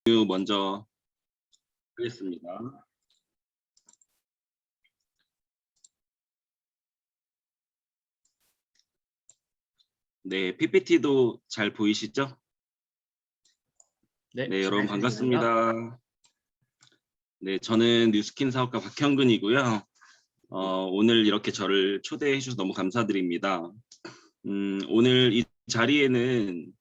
먼저 하겠습니다. 네, PPT도 잘 보이시죠? 네, 여러분 잘 들립니다. 반갑습니다. 네, 저는 뉴스킨 사업가 박형근이고요. 오늘 이렇게 저를 초대해 주셔서 너무 감사드립니다. 오늘 이 자리에는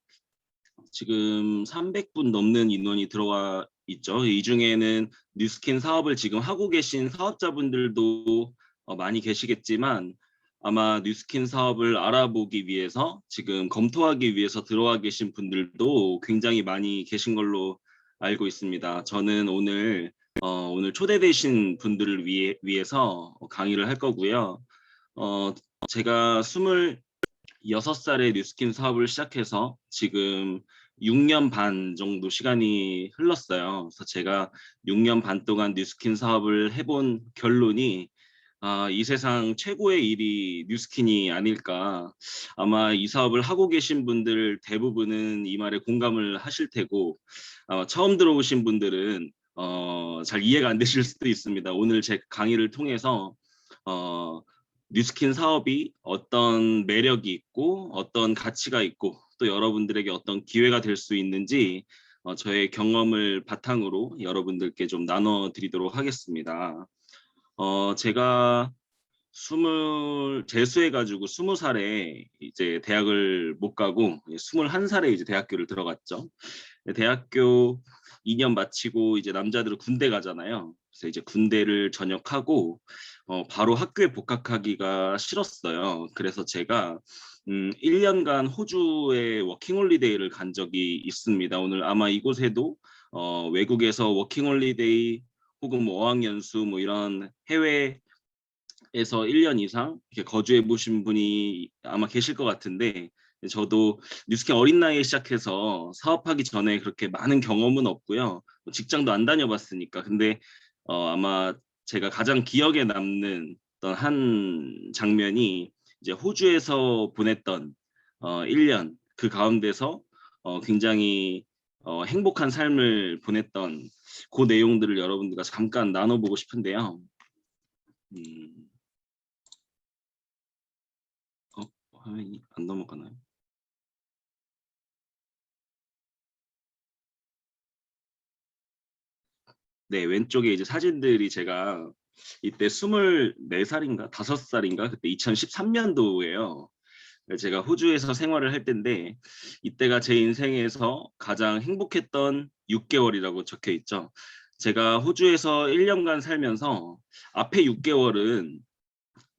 지금 300분 넘는 인원이 들어와 있죠. 이 중에는 뉴스킨 사업을 지금 하고 계신 사업자분들도 많이 계시겠지만 아마 뉴스킨 사업을 알아보기 위해서 지금 검토하기 위해서 들어와 계신 분들도 굉장히 많이 계신 걸로 알고 있습니다. 저는 오늘 초대되신 분들을 위해서 강의를 할 거고요. 제가 26살에 뉴스킨 사업을 시작해서 지금 6년 반 정도 시간이 흘렀어요. 그래서 제가 6년 반 동안 뉴스킨 사업을 해본 결론이 이 세상 최고의 일이 뉴스킨이 아닐까. 아마 이 사업을 하고 계신 분들 대부분은 이 말에 공감을 하실 테고 처음 들어오신 분들은 잘 이해가 안 되실 수도 있습니다. 오늘 제 강의를 통해서 뉴스킨 사업이 어떤 매력이 있고 어떤 가치가 있고 또 여러분들에게 어떤 기회가 될 수 있는지 저의 경험을 바탕으로 여러분들께 좀 나눠드리도록 하겠습니다. 제가 재수해가지고 20살에 이제 대학을 못 가고 21살에 이제 대학교를 들어갔죠. 대학교 2년 마치고 이제 남자들은 군대 가잖아요. 그래서 이제 군대를 전역하고 바로 학교에 복학하기가 싫었어요. 그래서 제가 1년간 호주에 워킹홀리데이를 간 적이 있습니다. 오늘 아마 이곳에도 외국에서 워킹홀리데이 혹은 뭐 어학연수 뭐 이런 해외에서 1년 이상 이렇게 거주해 보신 분이 아마 계실 것 같은데 저도 뉴스킨 어린 나이에 시작해서 사업하기 전에 그렇게 많은 경험은 없고요. 직장도 안 다녀봤으니까. 근데 아마 제가 가장 기억에 남는 어떤 한 장면이 이제 호주에서 보냈던 1년 그 가운데서 굉장히 행복한 삶을 보냈던 그 내용들을 여러분들과 잠깐 나눠보고 싶은데요. 음, 화면이 안 넘어가나요? 네, 왼쪽에 이제 사진들이 제가 이때 24살인가 5살인가 그때 2013년도예요. 제가 호주에서 생활을 할 때인데 이때가 제 인생에서 가장 행복했던 6개월이라고 적혀 있죠. 제가 호주에서 1년간 살면서 앞에 6개월은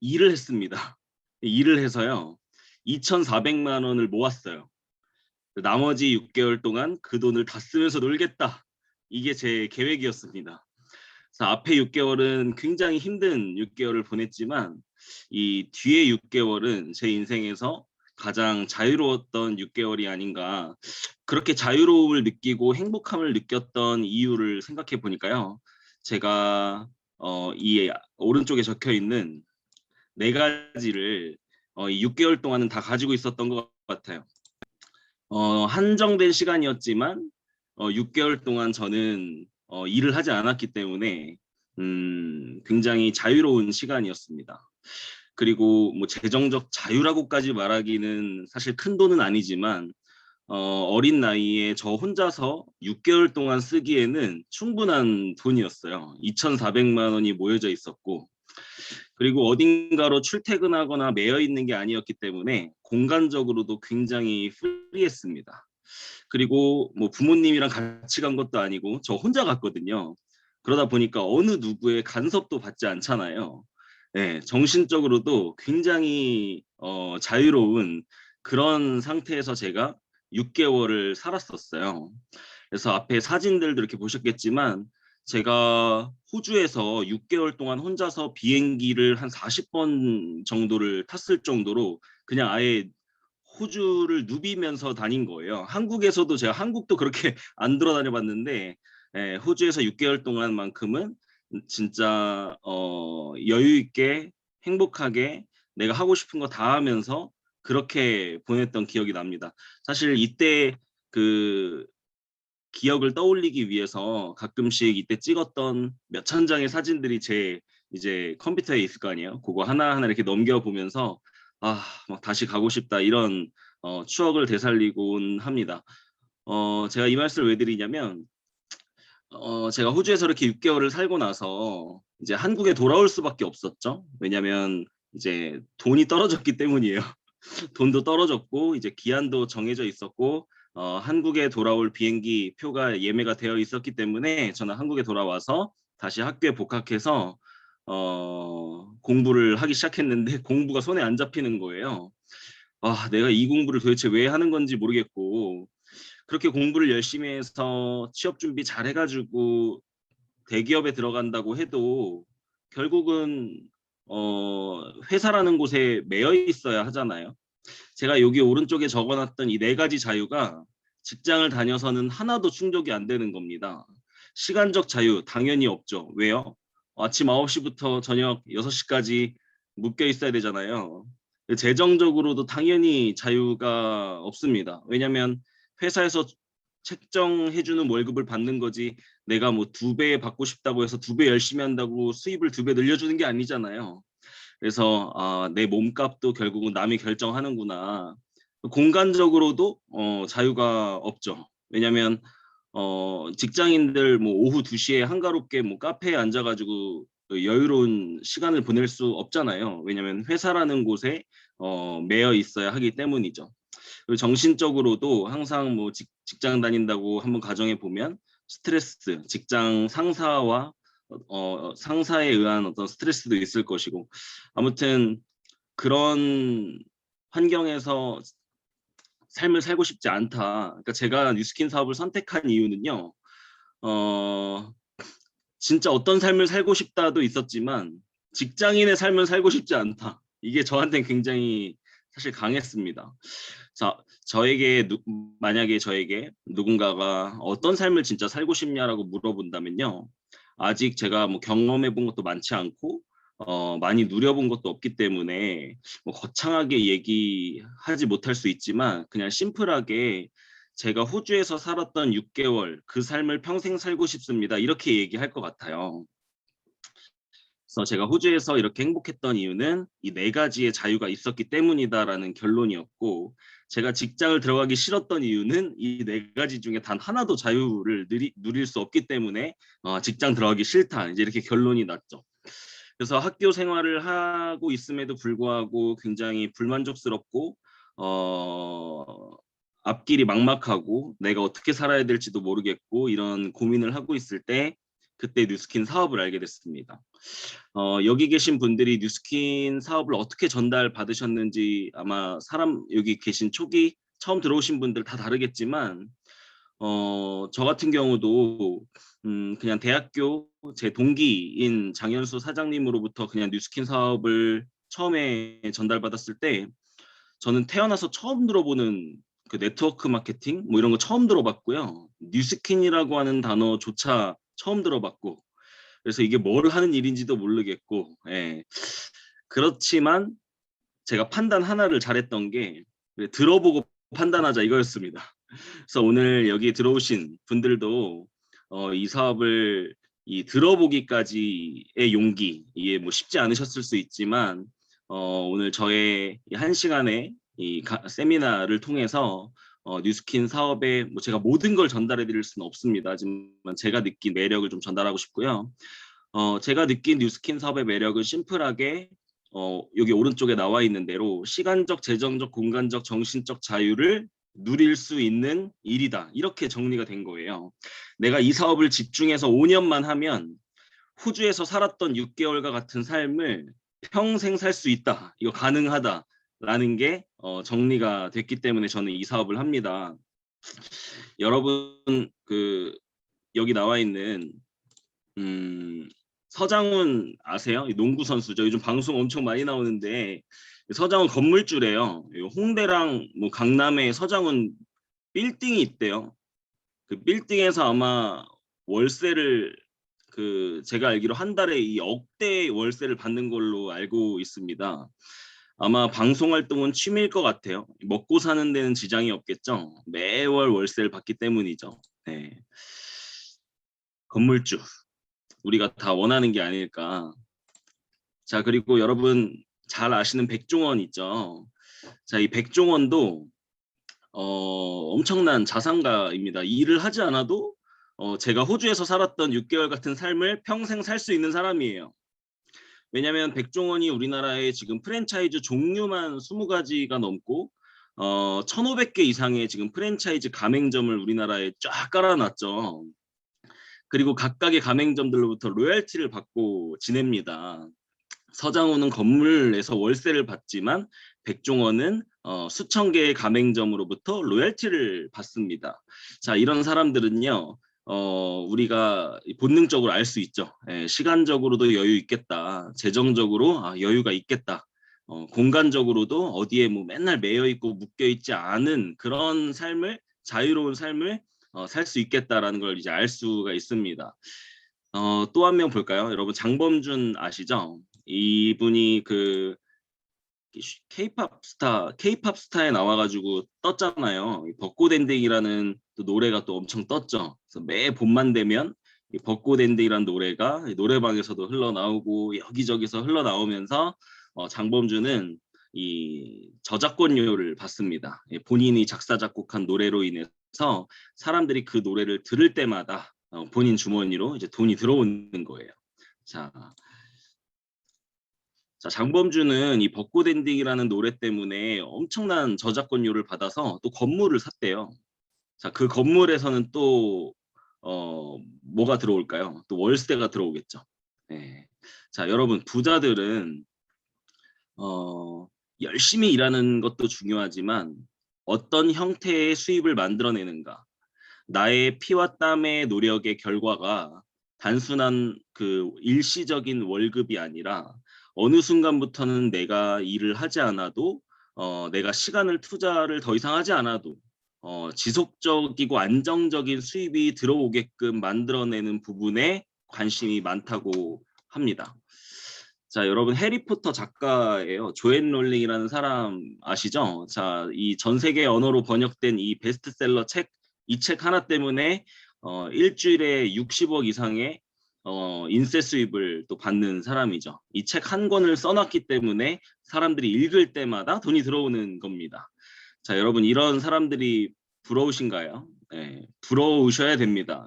일을 했습니다. 일을 해서요. 2,400만 원을 모았어요. 나머지 6개월 동안 그 돈을 다 쓰면서 놀겠다. 이게 제 계획이었습니다. 그래서 앞에 6개월은 굉장히 힘든 6개월을 보냈지만 이 뒤에 6개월은 제 인생에서 가장 자유로웠던 6개월이 아닌가. 그렇게 자유로움을 느끼고 행복함을 느꼈던 이유를 생각해 보니까요. 제가 이 오른쪽에 적혀 있는 네 가지를 이 6개월 동안은 다 가지고 있었던 것 같아요. 한정된 시간이었지만 6개월 동안 저는 일을 하지 않았기 때문에 굉장히 자유로운 시간이었습니다. 그리고 뭐 재정적 자유라고까지 말하기는 사실 큰 돈은 아니지만 어린 나이에 저 혼자서 6개월 동안 쓰기에는 충분한 돈이었어요. 2,400만 원이 모여져 있었고 그리고 어딘가로 출퇴근하거나 매여 있는 게 아니었기 때문에 공간적으로도 굉장히 프리했습니다. 그리고 뭐 부모님이랑 같이 간 것도 아니고 저 혼자 갔거든요. 그러다 보니까 어느 누구의 간섭도 받지 않잖아요. 네, 정신적으로도 굉장히 자유로운 그런 상태에서 제가 6개월을 살았었어요. 그래서 앞에 사진들도 이렇게 보셨겠지만 제가 호주에서 6개월 동안 혼자서 비행기를 한 40번 정도를 탔을 정도로 그냥 아예 호주를 누비면서 다닌 거예요. 한국에서도 제가 한국도 그렇게 안 돌아다녀 봤는데 호주에서 6개월 동안만큼은 진짜 여유 있게 행복하게 내가 하고 싶은 거 다 하면서 그렇게 보냈던 기억이 납니다. 사실 이때 그 기억을 떠올리기 위해서 가끔씩 이때 찍었던 몇천 장의 사진들이 제 이제 컴퓨터에 있을 거 아니에요. 그거 하나하나 이렇게 넘겨보면서 막 다시 가고 싶다 이런 추억을 되살리곤 합니다. 제가 이 말씀을 왜 드리냐면 제가 호주에서 이렇게 6개월을 살고 나서 이제 한국에 돌아올 수밖에 없었죠. 왜냐면 이제 돈이 떨어졌기 때문이에요. 돈도 떨어졌고 이제 기한도 정해져 있었고 한국에 돌아올 비행기 표가 예매가 되어 있었기 때문에 저는 한국에 돌아와서 다시 학교에 복학해서 공부를 하기 시작했는데 공부가 손에 안 잡히는 거예요. 내가 이 공부를 도대체 왜 하는 건지 모르겠고 그렇게 공부를 열심히 해서 취업 준비 잘 해가지고 대기업에 들어간다고 해도 결국은 회사라는 곳에 매여 있어야 하잖아요. 제가 여기 오른쪽에 적어놨던 이 4가지 자유가 직장을 다녀서는 하나도 충족이 안 되는 겁니다. 시간적 자유 당연히 없죠. 왜요? 아침 9시부터 저녁 6시까지 묶여 있어야 되잖아요. 재정적으로도 당연히 자유가 없습니다. 왜냐하면 회사에서 책정해주는 월급을 받는 거지 내가 뭐 2배 받고 싶다고 해서 2배 열심히 한다고 수입을 2배 늘려주는 게 아니잖아요. 그래서 내 몸값도 결국은 남이 결정하는구나. 공간적으로도 자유가 없죠. 왜냐하면 직장인들 뭐 오후 2시에 한가롭게 뭐 카페에 앉아가지고 여유로운 시간을 보낼 수 없잖아요. 왜냐하면 회사라는 곳에 매여 있어야 하기 때문이죠. 그리고 정신적으로도 항상 뭐 직장 다닌다고 한번 가정해 보면 스트레스, 직장 상사와 상사에 의한 어떤 스트레스도 있을 것이고 아무튼 그런 환경에서 삶을 살고 싶지 않다. 그러니까 제가 뉴스킨 사업을 선택한 이유는요. 진짜 어떤 삶을 살고 싶다도 있었지만 직장인의 삶을 살고 싶지 않다. 이게 저한테는 굉장히 사실 강했습니다. 자, 만약에 저에게 누군가가 어떤 삶을 진짜 살고 싶냐라고 물어본다면요. 아직 제가 뭐 경험해 본 것도 많지 않고 많이 누려본 것도 없기 때문에 뭐 거창하게 얘기하지 못할 수 있지만 그냥 심플하게 제가 호주에서 살았던 6개월 그 삶을 평생 살고 싶습니다. 이렇게 얘기할 것 같아요. 그래서 제가 호주에서 이렇게 행복했던 이유는 이 4가지의 자유가 있었기 때문이다라는 결론이었고 제가 직장을 들어가기 싫었던 이유는 이 4가지 중에 단 하나도 자유를 누릴 수 없기 때문에 직장 들어가기 싫다 이제 이렇게 결론이 났죠. 그래서 학교 생활을 하고 있음에도 불구하고 굉장히 불만족스럽고 앞길이 막막하고 내가 어떻게 살아야 될지도 모르겠고 이런 고민을 하고 있을 때 그때 뉴스킨 사업을 알게 됐습니다. 여기 계신 분들이 뉴스킨 사업을 어떻게 전달 받으셨는지 아마 여기 계신 초기 처음 들어오신 분들 다 다르겠지만 저 같은 경우도 그냥 대학교 제 동기인 장현수 사장님으로부터 그냥 뉴스킨 사업을 처음에 전달받았을 때 저는 태어나서 처음 들어보는 그 네트워크 마케팅 뭐 이런 거 처음 들어봤고요. 뉴스킨이라고 하는 단어조차 처음 들어봤고 그래서 이게 뭘 하는 일인지도 모르겠고 그렇지만 제가 판단 하나를 잘했던 게 들어보고 판단하자 이거였습니다. 그래서 오늘 여기 들어오신 분들도 이 사업을 들어보기까지의 용기 이게 뭐 쉽지 않으셨을 수 있지만 오늘 저의 1시간의 세미나를 통해서 뉴스킨 사업에 뭐 제가 모든 걸 전달해 드릴 수는 없습니다. 하지만 제가 느낀 매력을 좀 전달하고 싶고요. 제가 느낀 뉴스킨 사업의 매력은 심플하게 여기 오른쪽에 나와 있는 대로 시간적, 재정적, 공간적, 정신적 자유를 누릴 수 있는 일이다. 이렇게 정리가 된 거예요. 내가 이 사업을 집중해서 5년만 하면 호주에서 살았던 6개월과 같은 삶을 평생 살 수 있다. 이거 가능하다라는 게 정리가 됐기 때문에 저는 이 사업을 합니다. 여러분 여기 나와 있는 서장훈 아세요? 농구 선수죠. 요즘 방송 엄청 많이 나오는데 서장훈 건물주래요. 홍대랑 뭐 강남에 서장훈 빌딩이 있대요. 그 빌딩에서 아마 월세를 제가 알기로 한 달에 이 억대 월세를 받는 걸로 알고 있습니다. 아마 방송 활동은 취미일 것 같아요. 먹고 사는 데는 지장이 없겠죠. 매월 월세를 받기 때문이죠. 네. 건물주. 우리가 다 원하는 게 아닐까. 자, 그리고 여러분 잘 아시는 백종원 있죠? 자, 이 백종원도 엄청난 자산가입니다. 일을 하지 않아도 제가 호주에서 살았던 6개월 같은 삶을 평생 살 수 있는 사람이에요. 왜냐하면 백종원이 우리나라에 지금 프랜차이즈 종류만 20가지가 넘고 1,500개 이상의 지금 프랜차이즈 가맹점을 우리나라에 쫙 깔아놨죠. 그리고 각각의 가맹점들로부터 로열티를 받고 지냅니다. 서장훈은 건물에서 월세를 받지만 백종원은 수천 개의 가맹점으로부터 로열티를 받습니다. 자, 이런 사람들은요, 우리가 본능적으로 알 수 있죠. 예, 시간적으로도 여유 있겠다. 재정적으로 여유가 있겠다. 공간적으로도 어디에 뭐 맨날 매여 있고 묶여 있지 않은 그런 삶을, 자유로운 삶을 살 수 있겠다라는 걸 이제 알 수가 있습니다. 또 한 명 볼까요? 여러분 장범준 아시죠? 이분이 그 케이팝 스타에 나와가지고 떴잖아요. 벚꽃엔딩이라는 또 노래가 또 엄청 떴죠. 그래서 매 봄만 되면 이 벚꽃엔딩이라는 노래가 노래방에서도 흘러나오고 여기저기서 흘러나오면서 장범준은 이 저작권료를 받습니다. 본인이 작사 작곡한 노래로 인해서 사람들이 그 노래를 들을 때마다 본인 주머니로 이제 돈이 들어오는 거예요. 자, 장범준은 이 벚꽃 엔딩이라는 노래 때문에 엄청난 저작권료를 받아서 또 건물을 샀대요. 자, 그 건물에서는 또 뭐가 들어올까요? 또 월세가 들어오겠죠. 네. 자, 여러분 부자들은 열심히 일하는 것도 중요하지만 어떤 형태의 수입을 만들어내는가, 나의 피와 땀의 노력의 결과가 단순한 그 일시적인 월급이 아니라 어느 순간부터는 내가 일을 하지 않아도 내가 시간을 투자를 더 이상 하지 않아도 지속적이고 안정적인 수입이 들어오게끔 만들어내는 부분에 관심이 많다고 합니다. 자, 여러분 해리포터 작가예요. 조앤 롤링이라는 사람 아시죠? 자, 이 전 세계 언어로 번역된 이 베스트셀러 책, 이 책 하나 때문에 일주일에 60억 이상의 인쇄 수입을 또 받는 사람이죠. 이 책 한 권을 써놨기 때문에 사람들이 읽을 때마다 돈이 들어오는 겁니다. 자, 여러분 이런 사람들이 부러우신가요? 네, 부러우셔야 됩니다.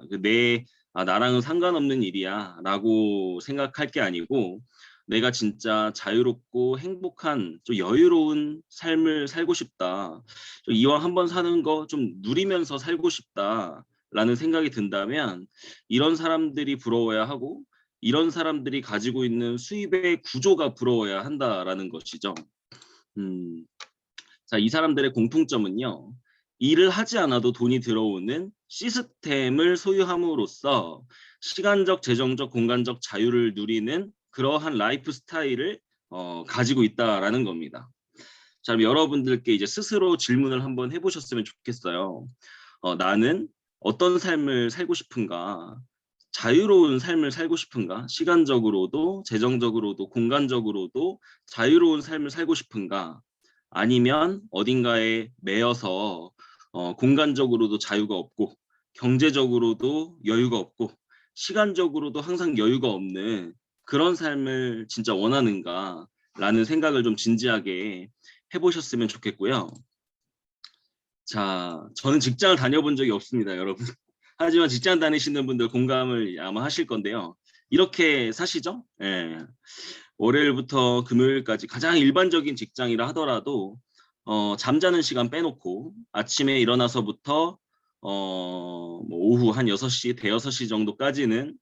나랑은 상관없는 일이야 라고 생각할 게 아니고 내가 진짜 자유롭고 행복한 좀 여유로운 삶을 살고 싶다. 이왕 한번 사는 거 좀 누리면서 살고 싶다라는 생각이 든다면 이런 사람들이 부러워야 하고 이런 사람들이 가지고 있는 수입의 구조가 부러워야 한다라는 것이죠. 자, 이 사람들의 공통점은요. 일을 하지 않아도 돈이 들어오는 시스템을 소유함으로써 시간적, 재정적, 공간적 자유를 누리는 그러한 라이프 스타일을 가지고 있다라는 겁니다. 자, 그럼 여러분들께 이제 스스로 질문을 한번 해보셨으면 좋겠어요. 나는 어떤 삶을 살고 싶은가? 자유로운 삶을 살고 싶은가? 시간적으로도, 재정적으로도, 공간적으로도 자유로운 삶을 살고 싶은가? 아니면 어딘가에 매여서 공간적으로도 자유가 없고 경제적으로도 여유가 없고 시간적으로도 항상 여유가 없는 그런 삶을 진짜 원하는가라는 생각을 좀 진지하게 해보셨으면 좋겠고요. 자, 저는 직장을 다녀본 적이 없습니다, 여러분. 하지만 직장 다니시는 분들 공감을 아마 하실 건데요. 이렇게 사시죠? 예. 월요일부터 금요일까지 가장 일반적인 직장이라 하더라도 잠자는 시간 빼놓고 아침에 일어나서부터 뭐 오후 한 6시, 대여섯 시 정도까지는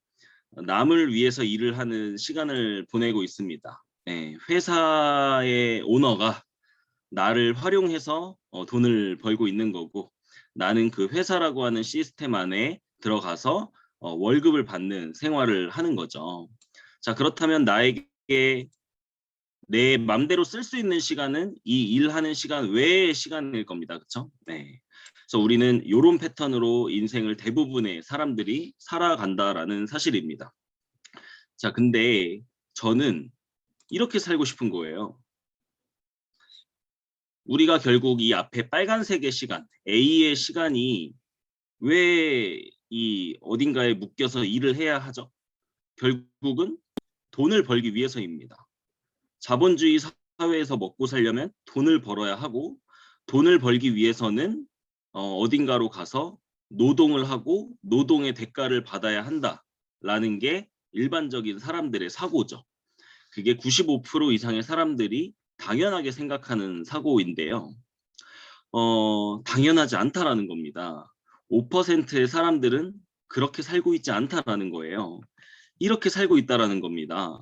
남을 위해서 일을 하는 시간을 보내고 있습니다. 예, 회사의 오너가 나를 활용해서 돈을 벌고 있는 거고 나는 그 회사라고 하는 시스템 안에 들어가서 월급을 받는 생활을 하는 거죠. 자, 그렇다면 나에게 내 맘대로 쓸 수 있는 시간은 이 일하는 시간 외의 시간일 겁니다. 그렇죠? 네. 그래서 우리는 이런 패턴으로 인생을 대부분의 사람들이 살아간다라는 사실입니다. 자, 근데 저는 이렇게 살고 싶은 거예요. 우리가 결국 이 앞에 빨간색의 시간, A의 시간이 왜 이 어딘가에 묶여서 일을 해야 하죠? 결국은 돈을 벌기 위해서입니다. 자본주의 사회에서 먹고 살려면 돈을 벌어야 하고 돈을 벌기 위해서는 어딘가로 가서 노동을 하고 노동의 대가를 받아야 한다라는 게 일반적인 사람들의 사고죠. 그게 95% 이상의 사람들이 당연하게 생각하는 사고인데요. 당연하지 않다라는 겁니다. 5%의 사람들은 그렇게 살고 있지 않다라는 거예요. 이렇게 살고 있다라는 겁니다.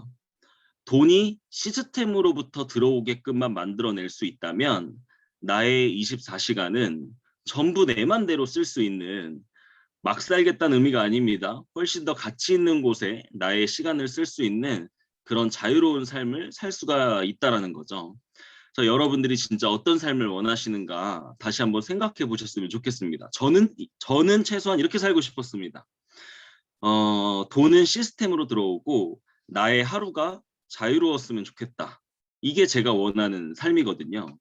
돈이 시스템으로부터 들어오게끔만 만들어낼 수 있다면 나의 24시간은 전부 내 맘대로 쓸 수 있는, 막 살겠다는 의미가 아닙니다. 훨씬 더 가치 있는 곳에 나의 시간을 쓸 수 있는 그런 자유로운 삶을 살 수가 있다라는 거죠. 그래서 여러분들이 진짜 어떤 삶을 원하시는가 다시 한번 생각해 보셨으면 좋겠습니다. 저는 최소한 이렇게 살고 싶었습니다. 돈은 시스템으로 들어오고 나의 하루가 자유로웠으면 좋겠다. 이게 제가 원하는 삶이거든요.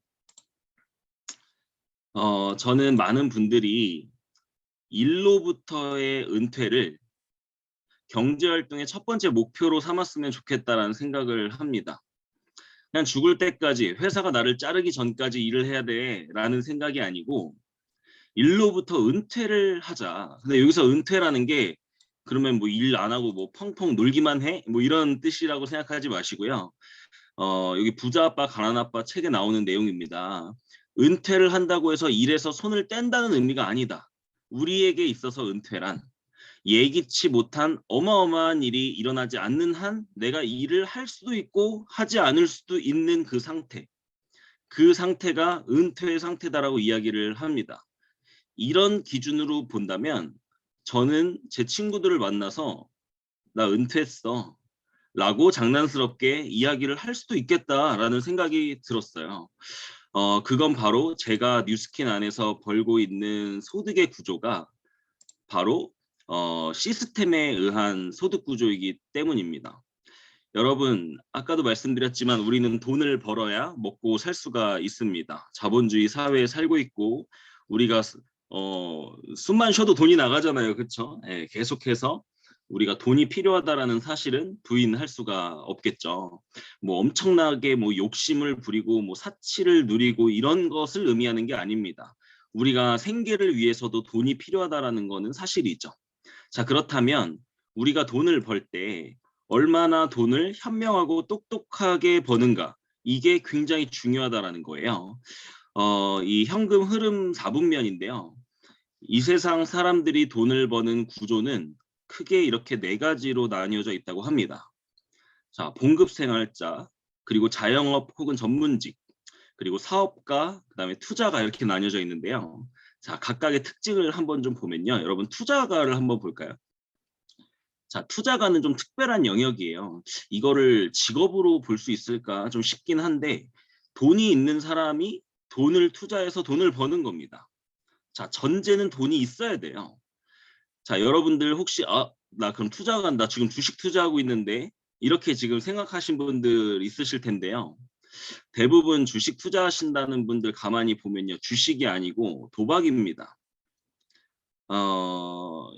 저는 많은 분들이 일로부터의 은퇴를 경제활동의 첫 번째 목표로 삼았으면 좋겠다라는 생각을 합니다. 그냥 죽을 때까지, 회사가 나를 자르기 전까지 일을 해야 돼라는 생각이 아니고 일로부터 은퇴를 하자. 근데 여기서 은퇴라는 게 그러면 뭐 일 안 하고 뭐 펑펑 놀기만 해? 뭐 이런 뜻이라고 생각하지 마시고요. 여기 부자 아빠 가난 아빠 책에 나오는 내용입니다. 은퇴를 한다고 해서 일에서 손을 뗀다는 의미가 아니다. 우리에게 있어서 은퇴란 예기치 못한 어마어마한 일이 일어나지 않는 한 내가 일을 할 수도 있고 하지 않을 수도 있는 그 상태. 그 상태가 은퇴의 상태다라고 이야기를 합니다. 이런 기준으로 본다면 저는 제 친구들을 만나서 나 은퇴했어 라고 장난스럽게 이야기를 할 수도 있겠다라는 생각이 들었어요. 그건 바로 제가 뉴스킨 안에서 벌고 있는 소득의 구조가 바로 시스템에 의한 소득 구조이기 때문입니다. 여러분, 아까도 말씀드렸지만 우리는 돈을 벌어야 먹고 살 수가 있습니다. 자본주의 사회에 살고 있고 우리가 숨만 쉬어도 돈이 나가잖아요. 그렇죠? 예, 계속해서 우리가 돈이 필요하다라는 사실은 부인할 수가 없겠죠. 뭐 엄청나게 뭐 욕심을 부리고 뭐 사치를 누리고 이런 것을 의미하는 게 아닙니다. 우리가 생계를 위해서도 돈이 필요하다라는 거는 사실이죠. 자, 그렇다면 우리가 돈을 벌 때 얼마나 돈을 현명하고 똑똑하게 버는가, 이게 굉장히 중요하다라는 거예요. 이 현금 흐름 4분면인데요. 이 세상 사람들이 돈을 버는 구조는 크게 이렇게 네 가지로 나뉘어져 있다고 합니다. 자, 봉급생활자, 그리고 자영업 혹은 전문직, 그리고 사업가, 그다음에 투자가 이렇게 나뉘어져 있는데요. 자, 각각의 특징을 한번 좀 보면요. 여러분 투자가를 한번 볼까요? 자, 투자가는 좀 특별한 영역이에요. 이거를 직업으로 볼 수 있을까 좀 쉽긴 한데 돈이 있는 사람이 돈을 투자해서 돈을 버는 겁니다. 자, 전제는 돈이 있어야 돼요. 자, 여러분들 혹시 나 그럼 투자 간다. 지금 주식 투자하고 있는데 이렇게 지금 생각하신 분들 있으실 텐데요. 대부분 주식 투자하신다는 분들 가만히 보면요. 주식이 아니고 도박입니다.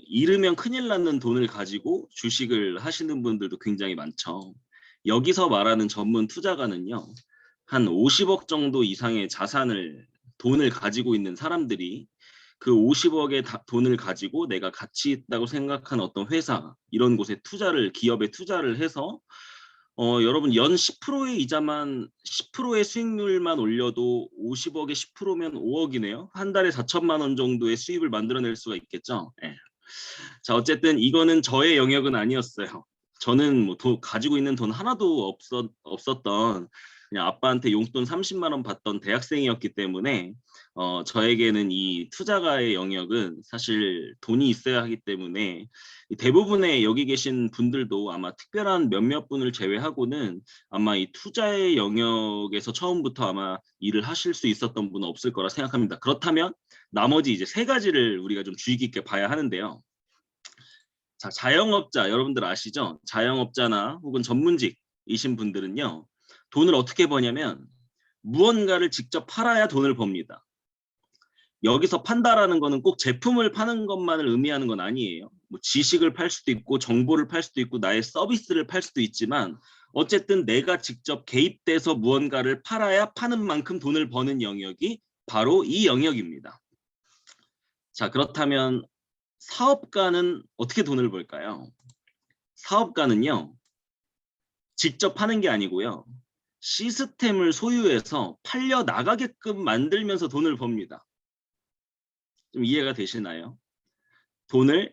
잃으면 큰일 나는 돈을 가지고 주식을 하시는 분들도 굉장히 많죠. 여기서 말하는 전문 투자가는요. 한 50억 정도 이상의 돈을 가지고 있는 사람들이 그 50억의 돈을 가지고 내가 가치 있다고 생각하는 어떤 회사, 이런 곳에 기업에 투자를 해서 여러분 연 10%의 이자만 10%의 수익률만 올려도 50억에 10%면 5억이네요. 한 달에 4천만 원 정도의 수입을 만들어낼 수가 있겠죠. 네. 자, 어쨌든 이거는 저의 영역은 아니었어요. 저는 뭐 가지고 있는 돈 하나도 없었던 그냥 아빠한테 용돈 30만 원 받던 대학생이었기 때문에 저에게는 이 투자가의 영역은 사실 돈이 있어야 하기 때문에 대부분의 여기 계신 분들도 아마 특별한 몇몇 분을 제외하고는 아마 이 투자의 영역에서 처음부터 아마 일을 하실 수 있었던 분은 없을 거라 생각합니다. 그렇다면 나머지 이제 세 가지를 우리가 좀 주의 깊게 봐야 하는데요. 자, 자영업자 여러분들 아시죠? 자영업자나 혹은 전문직이신 분들은요. 돈을 어떻게 버냐면 무언가를 직접 팔아야 돈을 법니다. 여기서 판다라는 거는 꼭 제품을 파는 것만을 의미하는 건 아니에요. 뭐 지식을 팔 수도 있고 정보를 팔 수도 있고 나의 서비스를 팔 수도 있지만 어쨌든 내가 직접 개입돼서 무언가를 팔아야 파는 만큼 돈을 버는 영역이 바로 이 영역입니다. 자, 그렇다면 사업가는 어떻게 돈을 벌까요? 사업가는요, 직접 하는 게 아니고요. 시스템을 소유해서 팔려 나가게끔 만들면서 돈을 법니다. 좀 이해가 되시나요? 돈을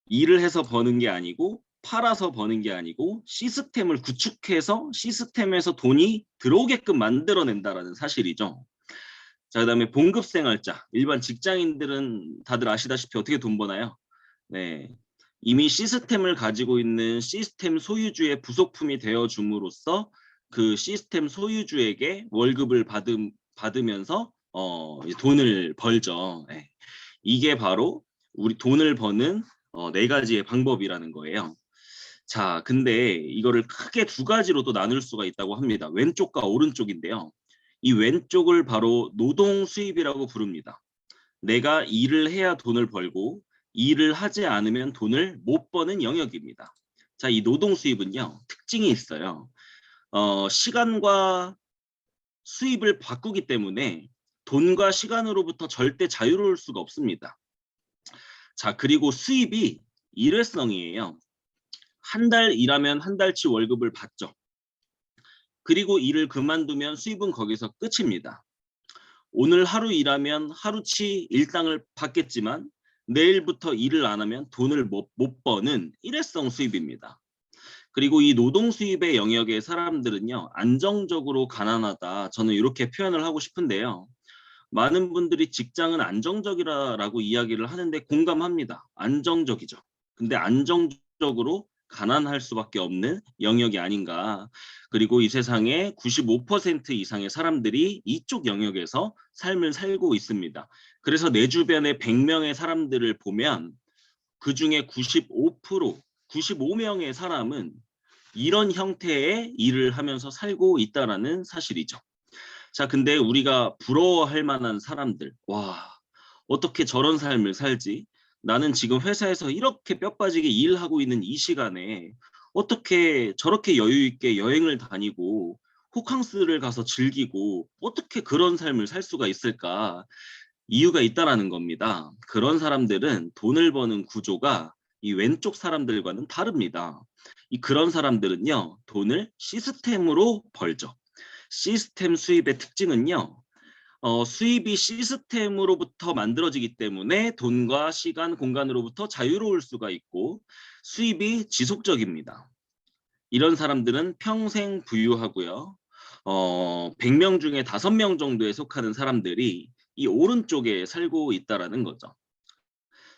일을 해서 버는 게 아니고 팔아서 버는 게 아니고 시스템을 구축해서 시스템에서 돈이 들어오게끔 만들어낸다라는 사실이죠. 자, 그다음에 봉급생활자, 일반 직장인들은 다들 아시다시피 어떻게 돈 버나요? 네, 이미 시스템을 가지고 있는 시스템 소유주의 부속품이 되어줌으로써 그 시스템 소유주에게 월급을 받으면서 돈을 벌죠. 네. 이게 바로 우리 돈을 버는 네 가지의 방법이라는 거예요. 자, 근데 이거를 크게 두 가지로 또 나눌 수가 있다고 합니다. 왼쪽과 오른쪽인데요. 이 왼쪽을 바로 노동 수입이라고 부릅니다. 내가 일을 해야 돈을 벌고 일을 하지 않으면 돈을 못 버는 영역입니다. 자, 이 노동 수입은요, 특징이 있어요. 시간과 수입을 바꾸기 때문에 돈과 시간으로부터 절대 자유로울 수가 없습니다. 자, 그리고 수입이 일회성이에요. 한 달 일하면 한 달치 월급을 받죠. 그리고 일을 그만두면 수입은 거기서 끝입니다. 오늘 하루 일하면 하루치 일당을 받겠지만 내일부터 일을 안 하면 돈을 못 버는 일회성 수입입니다. 그리고 이 노동 수입의 영역의 사람들은요, 안정적으로 가난하다. 저는 이렇게 표현을 하고 싶은데요. 많은 분들이 직장은 안정적이라고 이야기를 하는데 공감합니다. 안정적이죠. 근데 안정적으로 가난할 수밖에 없는 영역이 아닌가. 그리고 이 세상에 95% 이상의 사람들이 이쪽 영역에서 삶을 살고 있습니다. 그래서 내 주변에 100명의 사람들을 보면 그중에 95%, 95명의 사람은 이런 형태의 일을 하면서 살고 있다는 사실이죠. 자, 근데 우리가 부러워할 만한 사람들, 와, 어떻게 저런 삶을 살지? 나는 지금 회사에서 이렇게 뼈 빠지게 일하고 있는 이 시간에 어떻게 저렇게 여유 있게 여행을 다니고 호캉스를 가서 즐기고 어떻게 그런 삶을 살 수가 있을까? 이유가 있다라는 겁니다. 그런 사람들은 돈을 버는 구조가 이 왼쪽 사람들과는 다릅니다. 그런 사람들은요, 돈을 시스템으로 벌죠. 시스템 수입의 특징은요, 수입이 시스템으로부터 만들어지기 때문에 돈과 시간, 공간으로부터 자유로울 수가 있고 수입이 지속적입니다. 이런 사람들은 평생 부유하고요. 100명 중에 5명 정도에 속하는 사람들이 이 오른쪽에 살고 있다라는 거죠.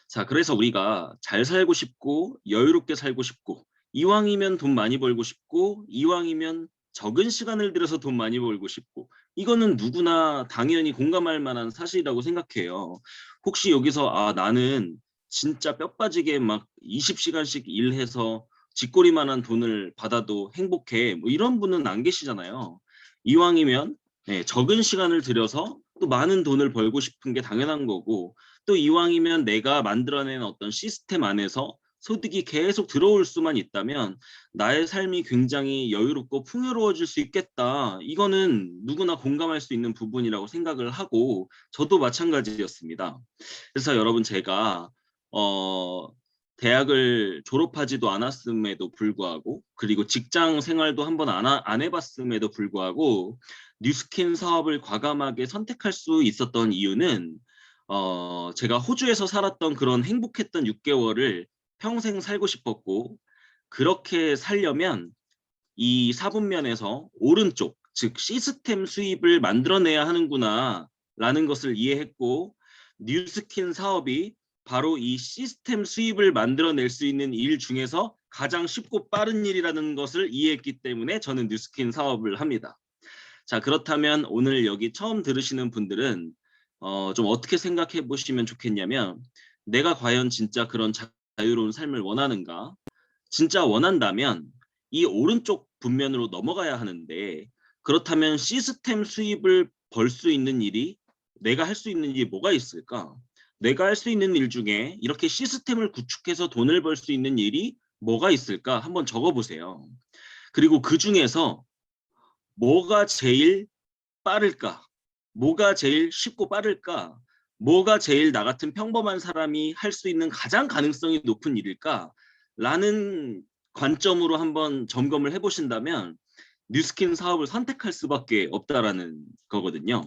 자, 그래서 우리가 잘 살고 싶고 여유롭게 살고 싶고 이왕이면 돈 많이 벌고 싶고 이왕이면 적은 시간을 들여서 돈 많이 벌고 싶고 이거는 누구나 당연히 공감할 만한 사실이라고 생각해요. 혹시 여기서 나는 진짜 뼈 빠지게 막 20시간씩 일해서 쥐꼬리만한 돈을 받아도 행복해. 뭐 이런 분은 안 계시잖아요. 이왕이면 적은 시간을 들여서 또 많은 돈을 벌고 싶은 게 당연한 거고 또 이왕이면 내가 만들어낸 어떤 시스템 안에서 소득이 계속 들어올 수만 있다면 나의 삶이 굉장히 여유롭고 풍요로워질 수 있겠다. 이거는 누구나 공감할 수 있는 부분이라고 생각을 하고 저도 마찬가지였습니다. 그래서 여러분 제가 대학을 졸업하지도 않았음에도 불구하고 그리고 직장 생활도 한번 안 해봤음에도 불구하고 뉴스킨 사업을 과감하게 선택할 수 있었던 이유는 제가 호주에서 살았던 그런 행복했던 6개월을 평생 살고 싶었고 그렇게 살려면 이 사분면에서 오른쪽 즉 시스템 수입을 만들어내야 하는구나 라는 것을 이해했고 뉴스킨 사업이 바로 이 시스템 수입을 만들어낼 수 있는 일 중에서 가장 쉽고 빠른 일이라는 것을 이해했기 때문에 저는 뉴스킨 사업을 합니다. 자, 그렇다면 오늘 여기 처음 들으시는 분들은 좀 어떻게 생각해 보시면 좋겠냐면 내가 과연 진짜 그런 자유로운 삶을 원하는가? 진짜 원한다면 이 오른쪽 분면으로 넘어가야 하는데 그렇다면 시스템 수입을 벌 수 있는 일이 내가 할 수 있는 일이 뭐가 있을까? 내가 할 수 있는 일 중에 이렇게 시스템을 구축해서 돈을 벌 수 있는 일이 뭐가 있을까? 한번 적어보세요. 그리고 그 중에서 뭐가 제일 빠를까? 뭐가 제일 쉽고 빠를까? 뭐가 제일 나 같은 평범한 사람이 할 수 있는 가장 가능성이 높은 일일까? 라는 관점으로 한번 점검을 해보신다면 뉴스킨 사업을 선택할 수밖에 없다라는 거거든요.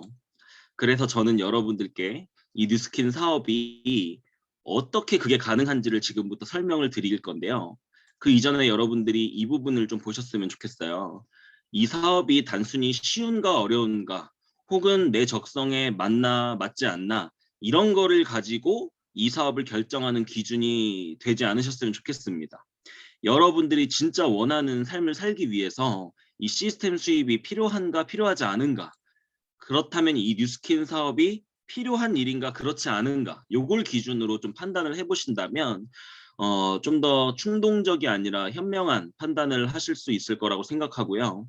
그래서 저는 여러분들께 이 뉴스킨 사업이 어떻게 그게 가능한지를 지금부터 설명을 드릴 건데요. 그 이전에 여러분들이 이 부분을 좀 보셨으면 좋겠어요. 이 사업이 단순히 쉬운가 어려운가 혹은 내 적성에 맞나 맞지 않나 이런 거를 가지고 이 사업을 결정하는 기준이 되지 않으셨으면 좋겠습니다. 여러분들이 진짜 원하는 삶을 살기 위해서 이 시스템 수입이 필요한가 필요하지 않은가, 그렇다면 이 뉴스킨 사업이 필요한 일인가 그렇지 않은가, 요걸 기준으로 좀 판단을 해보신다면 좀 더 충동적이 아니라 현명한 판단을 하실 수 있을 거라고 생각하고요.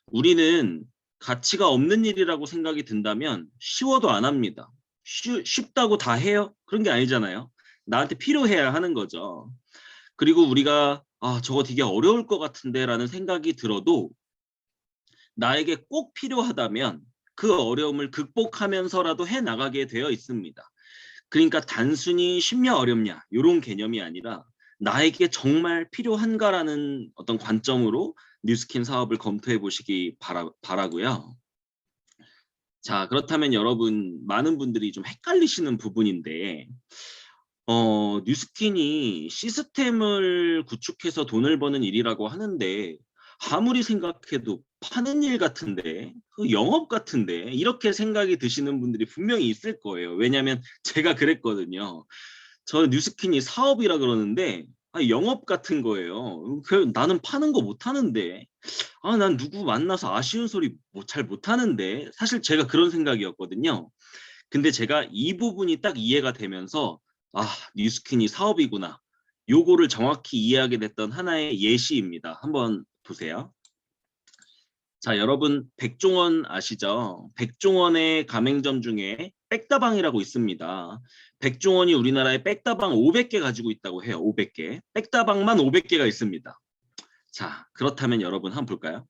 우리는 가치가 없는 일이라고 생각이 든다면 쉬워도 안 합니다. 쉽다고 다 해요? 그런 게 아니잖아요. 나한테 필요해야 하는 거죠. 그리고 우리가 저거 되게 어려울 것 같은데 라는 생각이 들어도 나에게 꼭 필요하다면 그 어려움을 극복하면서라도 해나가게 되어 있습니다. 그러니까 단순히 쉽냐 어렵냐 이런 개념이 아니라 나에게 정말 필요한가라는 어떤 관점으로 뉴스킨 사업을 검토해 보시기 바라고요. 자, 그렇다면 여러분, 많은 분들이 좀 헷갈리시는 부분인데 뉴스킨이 시스템을 구축해서 돈을 버는 일이라고 하는데 아무리 생각해도 파는 일 같은데, 그 영업 같은데 이렇게 생각이 드시는 분들이 분명히 있을 거예요. 왜냐하면 제가 그랬거든요. 저 뉴스킨이 사업이라 그러는데 영업 같은 거예요. 나는 파는 거 못하는데, 난 누구 만나서 아쉬운 소리 잘 못하는데, 사실 제가 그런 생각이었거든요. 근데 제가 이 부분이 딱 이해가 되면서 뉴스킨이 사업이구나. 요거를 정확히 이해하게 됐던 하나의 예시입니다. 한번 보세요. 자, 여러분 백종원 아시죠? 백종원의 가맹점 중에 백다방이라고 있습니다. 백종원이 우리나라에 백다방 500개 가지고 있다고 해요. 500개. 백다방만 500개가 있습니다. 자, 그렇다면 여러분 한번 볼까요?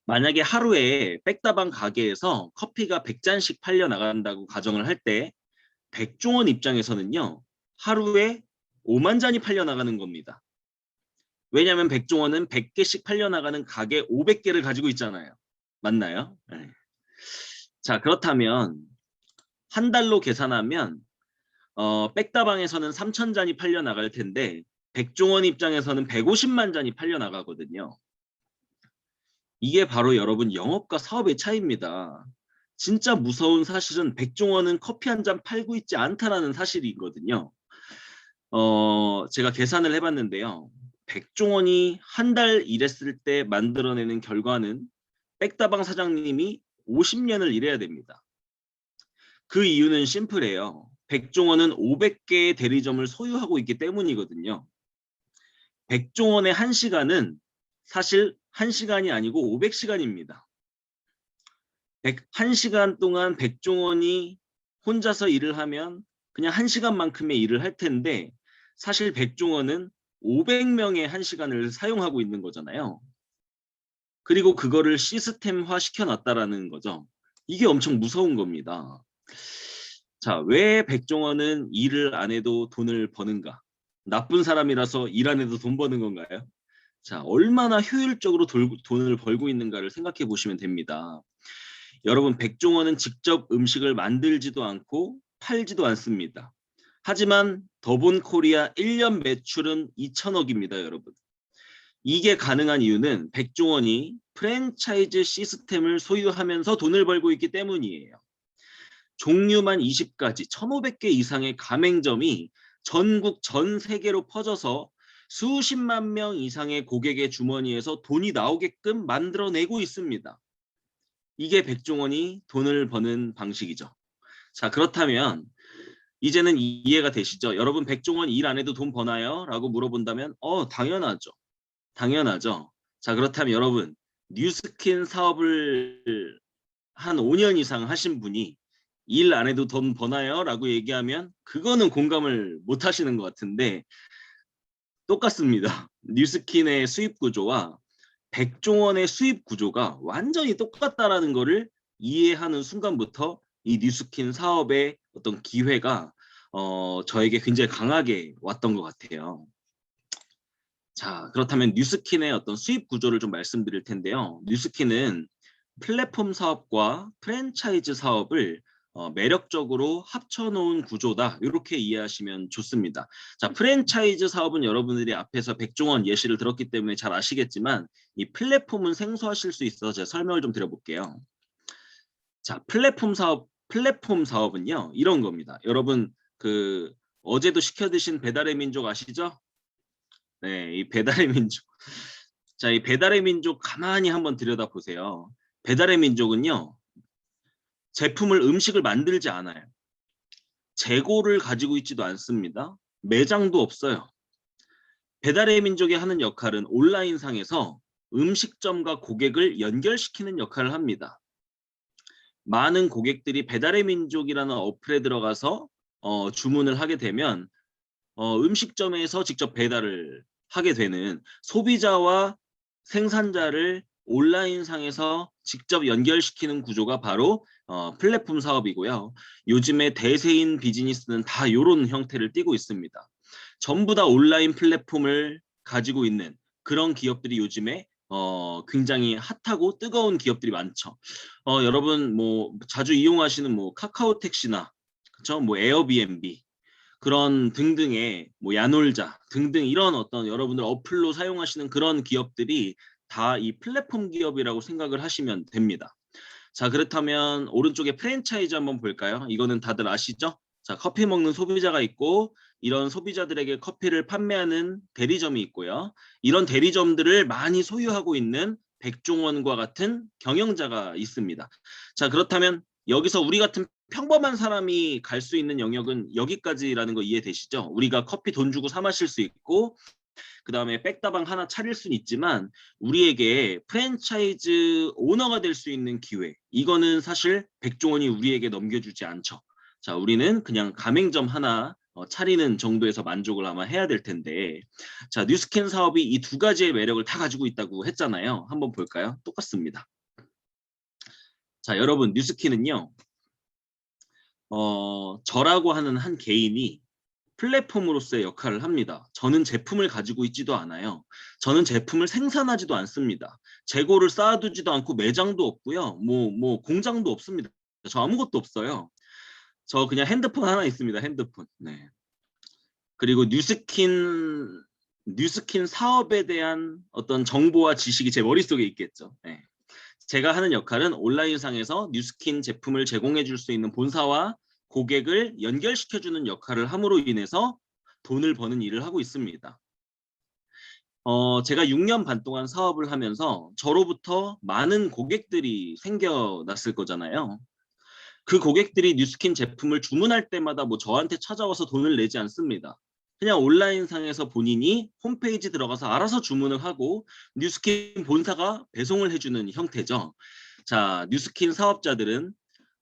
만약에 하루에 백다방 가게에서 커피가 100잔씩 팔려 나간다고 가정을 할 때 백종원 입장에서는요, 하루에 5만 잔이 팔려 나가는 겁니다. 왜냐하면 백종원은 100개씩 팔려 나가는 가게 500개를 가지고 있잖아요. 맞나요? 네. 자, 그렇다면 한 달로 계산하면 백다방에서는 3천 잔이 팔려 나갈 텐데 백종원 입장에서는 150만 잔이 팔려 나가거든요. 이게 바로 여러분 영업과 사업의 차이입니다. 진짜 무서운 사실은 백종원은 커피 한 잔 팔고 있지 않다라는 사실이거든요. 제가 계산을 해봤는데요. 백종원이 한 달 일했을 때 만들어내는 결과는 백다방 사장님이 50년을 일해야 됩니다. 그 이유는 심플해요. 백종원은 500개의 대리점을 소유하고 있기 때문이거든요. 백종원의 1시간은 사실 1시간이 아니고 500시간입니다. 1시간 동안 백종원이 혼자서 일을 하면 그냥 1시간만큼의 일을 할 텐데 사실 백종원은 500명의 1시간을 사용하고 있는 거잖아요. 그리고 그거를 시스템화 시켜놨다라는 거죠. 이게 엄청 무서운 겁니다. 자, 왜 백종원은 일을 안 해도 돈을 버는가? 나쁜 사람이라서 일 안 해도 돈 버는 건가요? 자, 얼마나 효율적으로 돈을 벌고 있는가를 생각해 보시면 됩니다. 여러분, 백종원은 직접 음식을 만들지도 않고 팔지도 않습니다. 하지만 더본코리아 1년 매출은 2천억입니다, 여러분. 이게 가능한 이유는 백종원이 프랜차이즈 시스템을 소유하면서 돈을 벌고 있기 때문이에요. 종류만 20가지, 1,500개 이상의 가맹점이 전국 전 세계로 퍼져서 수십만 명 이상의 고객의 주머니에서 돈이 나오게끔 만들어내고 있습니다. 이게 백종원이 돈을 버는 방식이죠. 자, 그렇다면 이제는 이해가 되시죠? 여러분, 백종원 일 안 해도 돈 버나요? 라고 물어본다면 당연하죠. 당연하죠. 자, 그렇다면 여러분, 뉴스킨 사업을 한 5년 이상 하신 분이 일 안 해도 돈 버나요? 라고 얘기하면 그거는 공감을 못 하시는 것 같은데 똑같습니다. 뉴스킨의 수입 구조와 백종원의 수입 구조가 완전히 똑같다라는 거를 이해하는 순간부터 이 뉴스킨 사업의 어떤 기회가 저에게 굉장히 강하게 왔던 것 같아요. 자, 그렇다면 뉴스킨의 어떤 수입 구조를 좀 말씀드릴 텐데요. 뉴스킨은 플랫폼 사업과 프랜차이즈 사업을 매력적으로 합쳐놓은 구조다. 이렇게 이해하시면 좋습니다. 자, 프랜차이즈 사업은 여러분들이 앞에서 백종원 예시를 들었기 때문에 잘 아시겠지만 이 플랫폼은 생소하실 수 있어서 제가 설명을 좀 드려볼게요. 자, 플랫폼 사업은요 이런 겁니다. 여러분 그 어제도 시켜 드신 배달의 민족 아시죠? 네, 이 배달의 민족. 자, 이 배달의 민족 가만히 한번 들여다보세요. 배달의 민족은요 제품을 음식을 만들지 않아요. 재고를 가지고 있지도 않습니다. 매장도 없어요. 배달의 민족이 하는 역할은 온라인상에서 음식점과 고객을 연결시키는 역할을 합니다. 많은 고객들이 배달의 민족이라는 어플에 들어가서 주문을 하게 되면 음식점에서 직접 배달을 하게 되는 소비자와 생산자를 온라인상에서 직접 연결시키는 구조가 바로 플랫폼 사업이고요. 요즘에 대세인 비즈니스는 다 이런 형태를 띠고 있습니다. 전부 다 온라인 플랫폼을 가지고 있는 그런 기업들이 요즘에 굉장히 핫하고 뜨거운 기업들이 많죠. 여러분 뭐 자주 이용하시는 뭐 카카오 택시나 그렇죠? 뭐 에어비앤비 그런 등등의 뭐 야놀자 등등 이런 어떤 여러분들 어플로 사용하시는 그런 기업들이 다 이 플랫폼 기업이라고 생각을 하시면 됩니다. 자, 그렇다면 오른쪽에 프랜차이즈 한번 볼까요? 이거는 다들 아시죠? 자, 커피 먹는 소비자가 있고 이런 소비자들에게 커피를 판매하는 대리점이 있고요. 이런 대리점들을 많이 소유하고 있는 백종원과 같은 경영자가 있습니다. 자, 그렇다면 여기서 우리 같은 평범한 사람이 갈 수 있는 영역은 여기까지라는 거 이해되시죠? 우리가 커피 돈 주고 사 마실 수 있고 그다음에 백다방 하나 차릴 수는 있지만 우리에게 프랜차이즈 오너가 될 수 있는 기회 이거는 사실 백종원이 우리에게 넘겨주지 않죠. 자, 우리는 그냥 가맹점 하나 차리는 정도에서 만족을 아마 해야 될 텐데 자, 뉴스캔 사업이 이 두 가지의 매력을 다 가지고 있다고 했잖아요. 한번 볼까요? 똑같습니다. 자, 여러분 뉴스킨은요 저라고 하는 한 개인이 플랫폼으로서의 역할을 합니다. 저는 제품을 가지고 있지도 않아요. 저는 제품을 생산하지도 않습니다. 재고를 쌓아두지도 않고 매장도 없고요. 뭐 공장도 없습니다. 저 아무것도 없어요. 저 그냥 핸드폰 하나 있습니다. 핸드폰. 네. 그리고 뉴스킨 사업에 대한 어떤 정보와 지식이 제 머릿속에 있겠죠. 네. 제가 하는 역할은 온라인상에서 뉴스킨 제품을 제공해 줄 수 있는 본사와 고객을 연결시켜주는 역할을 함으로 인해서 돈을 버는 일을 하고 있습니다. 제가 6년 반 동안 사업을 하면서 저로부터 많은 고객들이 생겨났을 거잖아요. 그 고객들이 뉴스킨 제품을 주문할 때마다 뭐 저한테 찾아와서 돈을 내지 않습니다. 그냥 온라인상에서 본인이 홈페이지 들어가서 알아서 주문을 하고 뉴스킨 본사가 배송을 해주는 형태죠. 자, 뉴스킨 사업자들은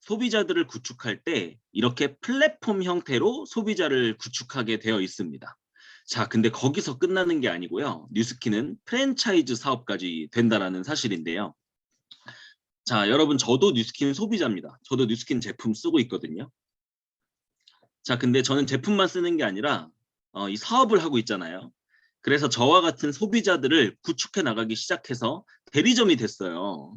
소비자들을 구축할 때 이렇게 플랫폼 형태로 소비자를 구축하게 되어 있습니다. 자, 근데 거기서 끝나는 게 아니고요. 뉴스킨은 프랜차이즈 사업까지 된다라는 사실인데요. 자, 여러분 저도 뉴스킨 소비자입니다. 저도 뉴스킨 제품 쓰고 있거든요. 자, 근데 저는 제품만 쓰는 게 아니라 이 사업을 하고 있잖아요. 그래서 저와 같은 소비자들을 구축해 나가기 시작해서 대리점이 됐어요.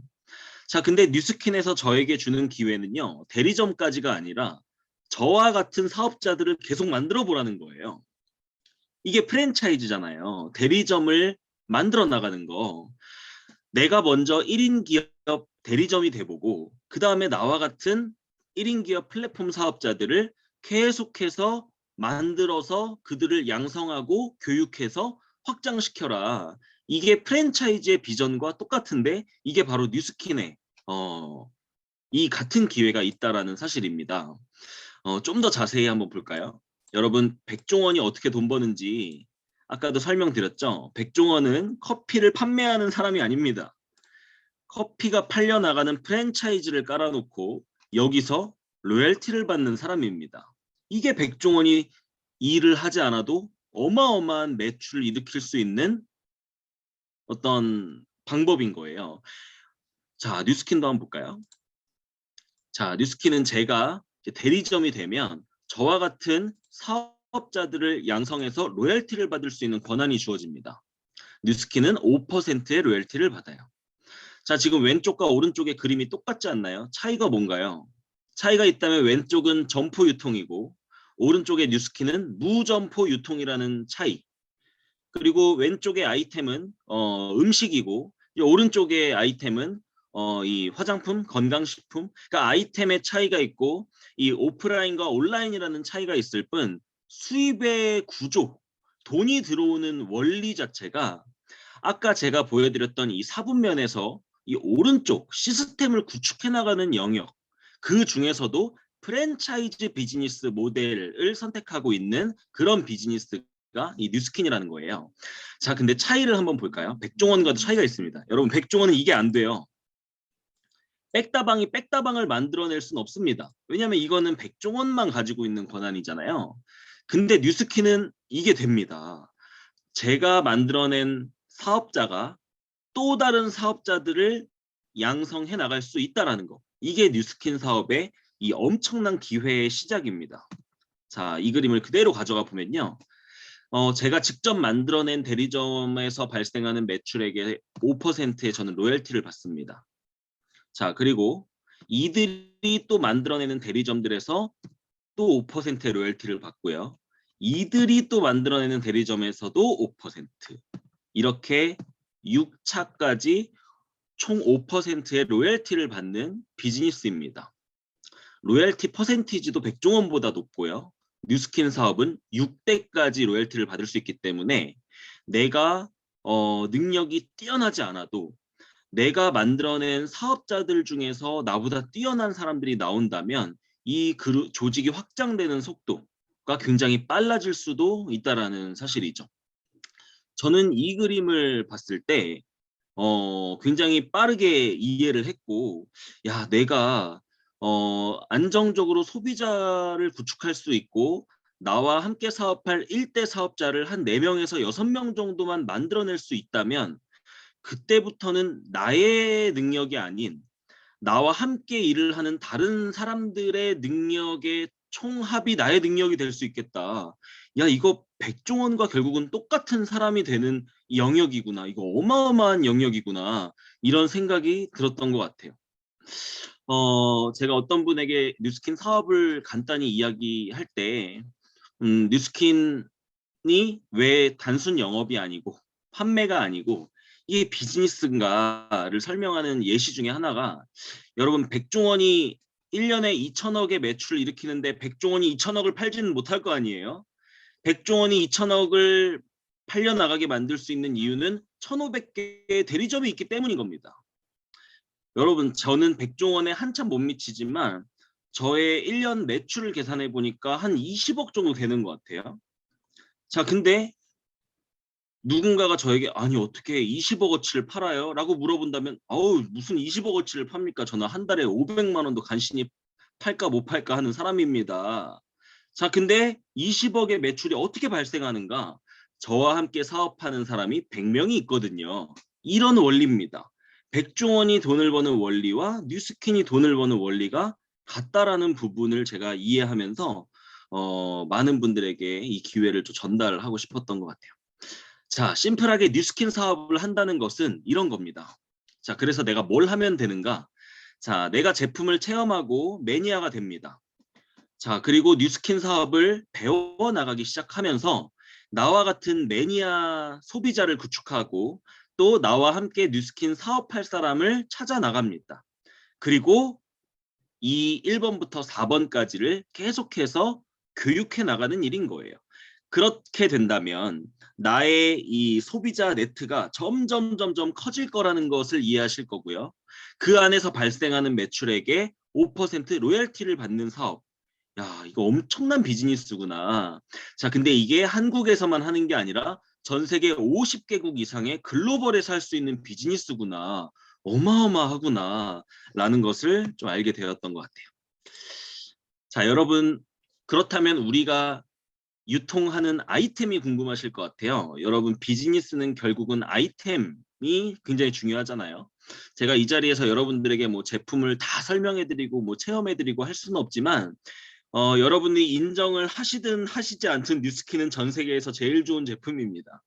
자, 근데 뉴스킨에서 저에게 주는 기회는요. 대리점까지가 아니라 저와 같은 사업자들을 계속 만들어 보라는 거예요. 이게 프랜차이즈잖아요. 대리점을 만들어 나가는 거. 내가 먼저 1인 기업 대리점이 돼보고 그 다음에 나와 같은 1인 기업 플랫폼 사업자들을 계속해서 만들어서 그들을 양성하고 교육해서 확장시켜라. 이게 프랜차이즈의 비전과 똑같은데 이게 바로 뉴스킨의 이 같은 기회가 있다라는 사실입니다. 좀 더 자세히 한번 볼까요? 여러분 백종원이 어떻게 돈 버는지 아까도 설명드렸죠. 백종원은 커피를 판매하는 사람이 아닙니다. 커피가 팔려나가는 프랜차이즈를 깔아놓고 여기서 로열티를 받는 사람입니다. 이게 백종원이 일을 하지 않아도 어마어마한 매출을 일으킬 수 있는 어떤 방법인 거예요. 자, 뉴스킨도 한번 볼까요? 자, 뉴스킨은 제가 대리점이 되면 저와 같은 사업자들을 양성해서 로열티를 받을 수 있는 권한이 주어집니다. 뉴스킨은 5%의 로열티를 받아요. 자, 지금 왼쪽과 오른쪽의 그림이 똑같지 않나요? 차이가 뭔가요? 차이가 있다면 왼쪽은 점포 유통이고 오른쪽의 뉴스킨은 무점포 유통이라는 차이. 그리고 왼쪽의 아이템은 음식이고 오른쪽의 아이템은 이 화장품, 건강식품. 그러니까 아이템의 차이가 있고 이 오프라인과 온라인이라는 차이가 있을 뿐 수입의 구조, 돈이 들어오는 원리 자체가 아까 제가 보여드렸던 이 사분면에서 이 오른쪽 시스템을 구축해 나가는 영역, 그 중에서도 프랜차이즈 비즈니스 모델을 선택하고 있는 그런 비즈니스가 이 뉴스킨이라는 거예요. 자, 근데 차이를 한번 볼까요? 백종원과도 차이가 있습니다. 여러분, 백종원은 이게 안 돼요. 백다방이 백다방을 만들어낼 수는 없습니다. 왜냐하면 이거는 백종원만 가지고 있는 권한이잖아요. 근데 뉴스킨은 이게 됩니다. 제가 만들어낸 사업자가 또 다른 사업자들을 양성해 나갈 수 있다는 거. 이게 뉴스킨 사업의 이 엄청난 기회의 시작입니다. 자, 이 그림을 그대로 가져가 보면요. 제가 직접 만들어낸 대리점에서 발생하는 매출액의 5%의 저는 로열티를 받습니다. 자, 그리고 이들이 또 만들어내는 대리점들에서 또 5%의 로열티를 받고요. 이들이 또 만들어내는 대리점에서도 5%. 이렇게 6차까지 총 5%의 로열티를 받는 비즈니스입니다. 로열티 퍼센티지도 백종원보다 높고요. 뉴스킨 사업은 6대까지 로열티를 받을 수 있기 때문에 내가 능력이 뛰어나지 않아도 내가 만들어낸 사업자들 중에서 나보다 뛰어난 사람들이 나온다면 이 조직이 확장되는 속도가 굉장히 빨라질 수도 있다라는 사실이죠. 저는 이 그림을 봤을 때 굉장히 빠르게 이해를 했고, 야, 내가 안정적으로 소비자를 구축할 수 있고 나와 함께 사업할 1대 사업자를 한 4명에서 6명 정도만 만들어낼 수 있다면 그때부터는 나의 능력이 아닌 나와 함께 일을 하는 다른 사람들의 능력의 총합이 나의 능력이 될 수 있겠다. 야, 이거 백종원과 결국은 똑같은 사람이 되는 영역이구나. 이거 어마어마한 영역이구나. 이런 생각이 들었던 것 같아요. 제가 어떤 분에게 뉴스킨 사업을 간단히 이야기할 때 뉴스킨이 왜 단순 영업이 아니고 판매가 아니고 이게 비즈니스인가를 설명하는 예시 중에 하나가 여러분 백종원이 1년에 2천억의 매출을 일으키는데 백종원이 2천억을 팔지는 못할 거 아니에요. 백종원이 2천억을 팔려나가게 만들 수 있는 이유는 1,500개의 대리점이 있기 때문인 겁니다. 여러분 저는 백종원에 한참 못 미치지만 저의 1년 매출을 계산해 보니까 한 20억 정도 되는 것 같아요. 자, 근데 누군가가 저에게 아니 어떻게 20억어치를 팔아요? 라고 물어본다면 어우 무슨 20억어치를 팝니까? 저는 한 달에 500만 원도 간신히 팔까 못 팔까 하는 사람입니다. 자, 근데 20억의 매출이 어떻게 발생하는가? 저와 함께 사업하는 사람이 100명이 있거든요. 이런 원리입니다. 백종원이 돈을 버는 원리와 뉴스킨이 돈을 버는 원리가 같다라는 부분을 제가 이해하면서 많은 분들에게 이 기회를 좀 전달을 하고 싶었던 것 같아요. 자, 심플하게 뉴스킨 사업을 한다는 것은 이런 겁니다. 자, 그래서 내가 뭘 하면 되는가? 자, 내가 제품을 체험하고 매니아가 됩니다. 자, 그리고 뉴스킨 사업을 배워나가기 시작하면서 나와 같은 매니아 소비자를 구축하고 또 나와 함께 뉴스킨 사업할 사람을 찾아 나갑니다. 그리고 이 1번부터 4번까지를 계속해서 교육해 나가는 일인 거예요. 그렇게 된다면 나의 이 소비자 네트가 점점 커질 거라는 것을 이해하실 거고요. 그 안에서 발생하는 매출액의 5% 로열티를 받는 사업. 야, 이거 엄청난 비즈니스구나. 자, 근데 이게 한국에서만 하는 게 아니라 전 세계 50개국 이상의 글로벌에서 할 수 있는 비즈니스구나. 어마어마하구나라는 것을 좀 알게 되었던 것 같아요. 자, 여러분, 그렇다면 우리가 유통하는 아이템이 궁금하실 것 같아요. 여러분, 비즈니스는 결국은 아이템이 굉장히 중요하잖아요. 제가 이 자리에서 여러분들에게 뭐 제품을 다 설명해드리고 뭐 체험해드리고 할 수는 없지만 여러분이 인정을 하시든 하시지 않든 뉴스킨은 전 세계에서 제일 좋은 제품입니다.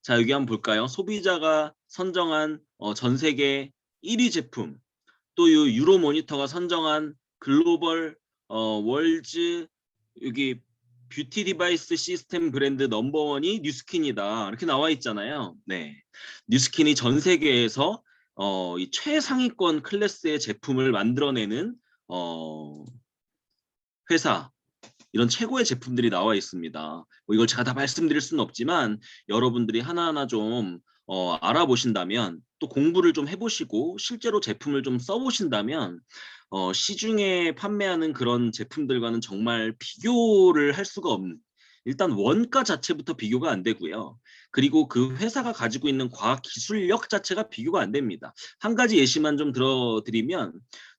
자, 여기 한번 볼까요? 소비자가 선정한 전 세계 1위 제품, 또 유로 모니터가 선정한 글로벌 월즈 여기 뷰티 디바이스 시스템 브랜드 넘버원이 뉴스킨이다. 이렇게 나와 있잖아요. 네, 뉴스킨이 전 세계에서 이 최상위권 클래스의 제품을 만들어내는 회사, 이런 최고의 제품들이 나와 있습니다. 뭐 이걸 제가 다 말씀드릴 수는 없지만 여러분들이 하나하나 좀 알아보신다면, 또 공부를 좀 해보시고 실제로 제품을 좀 써보신다면 시중에 판매하는 그런 제품들과는 정말 비교를 할 수가 없는, 일단 원가 자체부터 비교가 안 되고요. 그리고 그 회사가 가지고 있는 과학 기술력 자체가 비교가 안 됩니다. 한 가지 예시만 좀 들어드리면,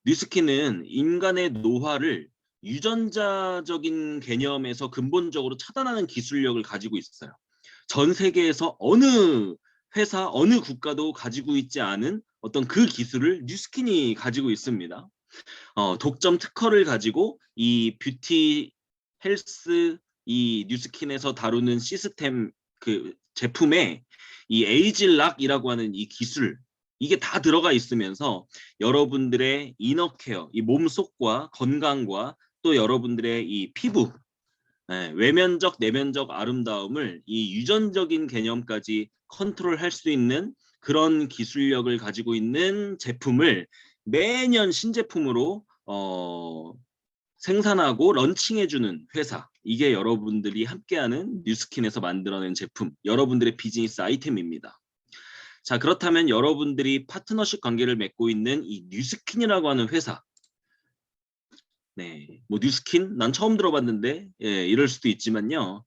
뉴스킨은 인간의 노화를 유전자적인 개념에서 근본적으로 차단하는 기술력을 가지고 있어요. 전 세계에서 어느 회사, 어느 국가도 가지고 있지 않은 어떤 그 기술을 뉴스킨이 가지고 있습니다. 독점 특허를 가지고 이 뷰티 헬스 이 뉴스킨에서 다루는 시스템 그 제품에 이 에이질락이라고 하는 이 기술, 이게 다 들어가 있으면서 여러분들의 이너 케어, 이 몸속과 건강과 또 여러분들의 이 피부, 외면적 내면적 아름다움을 이 유전적인 개념까지 컨트롤할 수 있는 그런 기술력을 가지고 있는 제품을 매년 신제품으로 생산하고 런칭해주는 회사, 이게 여러분들이 함께하는 뉴스킨에서 만들어낸 제품, 여러분들의 비즈니스 아이템입니다. 자, 그렇다면 여러분들이 파트너십 관계를 맺고 있는 이 뉴스킨이라고 하는 회사, 네, 뭐 뉴스킨? 난 처음 들어봤는데, 예, 이럴 수도 있지만요.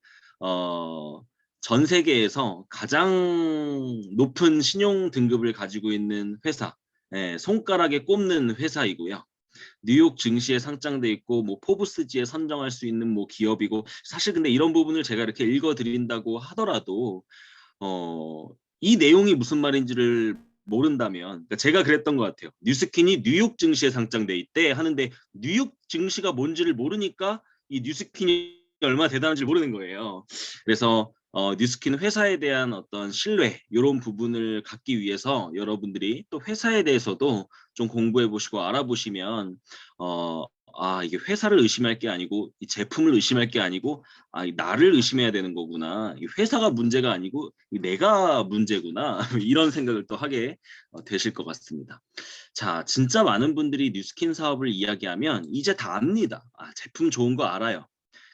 전 세계에서 가장 높은 신용 등급을 가지고 있는 회사, 예, 손가락에 꼽는 회사이고요. 뉴욕 증시에 상장돼 있고 뭐 포브스지에 선정할 수 있는 뭐 기업이고, 사실 근데 이런 부분을 제가 이렇게 읽어드린다고 하더라도 이 내용이 무슨 말인지를 모른다면, 그러니까 제가 그랬던 것 같아요. 뉴스킨이 뉴욕 증시에 상장돼 있대 하는데 뉴욕 증시가 뭔지를 모르니까 이 뉴스킨이 얼마나 대단한지 모르는 거예요. 그래서 뉴스킨 회사에 대한 어떤 신뢰, 이런 부분을 갖기 위해서 여러분들이 또 회사에 대해서도 좀 공부해 보시고 알아보시면 이게 회사를 의심할 게 아니고 이 제품을 의심할 게 아니고 나를 의심해야 되는 거구나. 이 회사가 문제가 아니고 내가 문제구나. 이런 생각을 또 하게 되실 것 같습니다. 자, 진짜 많은 분들이 뉴스킨 사업을 이야기하면 이제 다 압니다. 제품 좋은 거 알아요.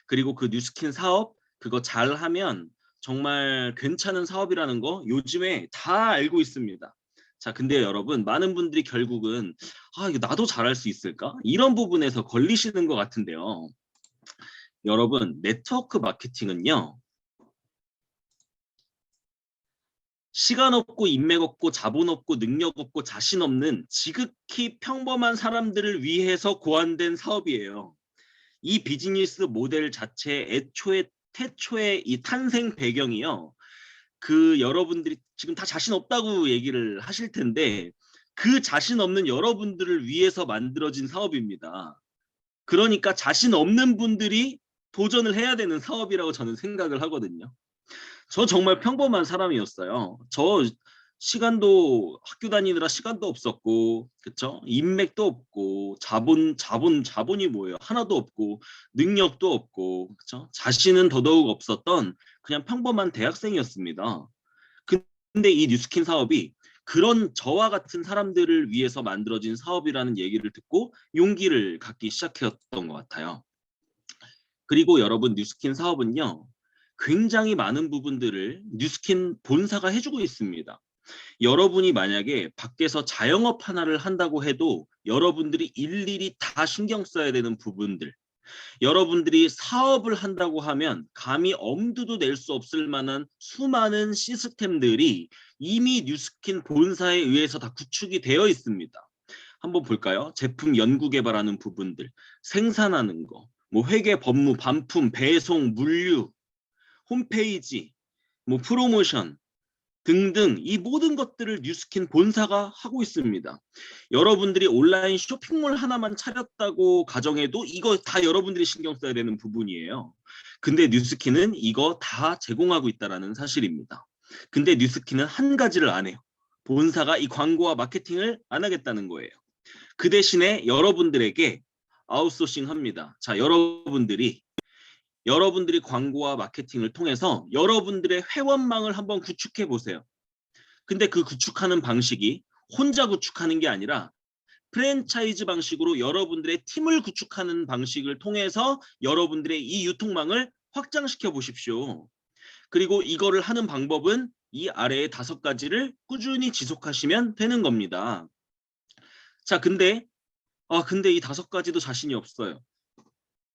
그리고 그 뉴스킨 사업 그거 잘하면 정말 괜찮은 사업이라는 거 요즘에 다 알고 있습니다. 자, 근데 여러분, 많은 분들이 결국은 이거 나도 잘할 수 있을까? 이런 부분에서 걸리시는 것 같은데요. 여러분, 네트워크 마케팅은요, 시간 없고 인맥 없고 자본 없고 능력 없고 자신 없는 지극히 평범한 사람들을 위해서 고안된 사업이에요. 이 비즈니스 모델 자체 애초에 태초의 이 탄생 배경이요. 그 여러분들이 지금 다 자신 없다고 얘기를 하실 텐데 그 자신 없는 여러분들을 위해서 만들어진 사업입니다. 그러니까 자신 없는 분들이 도전을 해야 되는 사업이라고 저는 생각을 하거든요. 저 정말 평범한 사람이었어요. 저 시간도 학교 다니느라 시간도 없었고, 그쵸? 인맥도 없고, 자본이 뭐예요? 하나도 없고, 능력도 없고, 그쵸? 자신은 더더욱 없었던 그냥 평범한 대학생이었습니다. 근데 이 뉴스킨 사업이 그런 저와 같은 사람들을 위해서 만들어진 사업이라는 얘기를 듣고 용기를 갖기 시작했던 것 같아요. 그리고 여러분, 뉴스킨 사업은요, 굉장히 많은 부분들을 뉴스킨 본사가 해주고 있습니다. 여러분이 만약에 밖에서 자영업 하나를 한다고 해도 여러분들이 일일이 다 신경 써야 되는 부분들, 여러분들이 사업을 한다고 하면 감히 엄두도 낼 수 없을 만한 수많은 시스템들이 이미 뉴스킨 본사에 의해서 다 구축이 되어 있습니다. 한번 볼까요? 제품 연구 개발하는 부분들, 생산하는 거, 뭐 회계, 법무, 반품, 배송, 물류, 홈페이지, 뭐 프로모션 등등 이 모든 것들을 뉴스킨 본사가 하고 있습니다. 여러분들이 온라인 쇼핑몰 하나만 차렸다고 가정해도 이거 다 여러분들이 신경 써야 되는 부분이에요. 근데 뉴스킨은 이거 다 제공하고 있다는 사실입니다. 근데 뉴스킨은 한 가지를 안 해요. 본사가 이 광고와 마케팅을 안 하겠다는 거예요. 그 대신에 여러분들에게 아웃소싱 합니다. 자, 여러분들이 광고와 마케팅을 통해서 여러분들의 회원망을 한번 구축해 보세요. 근데 그 구축하는 방식이 혼자 구축하는 게 아니라 프랜차이즈 방식으로 여러분들의 팀을 구축하는 방식을 통해서 여러분들의 이 유통망을 확장시켜 보십시오. 그리고 이거를 하는 방법은 이 아래의 5가지를 꾸준히 지속하시면 되는 겁니다. 자, 근데 이 5가지도 자신이 없어요.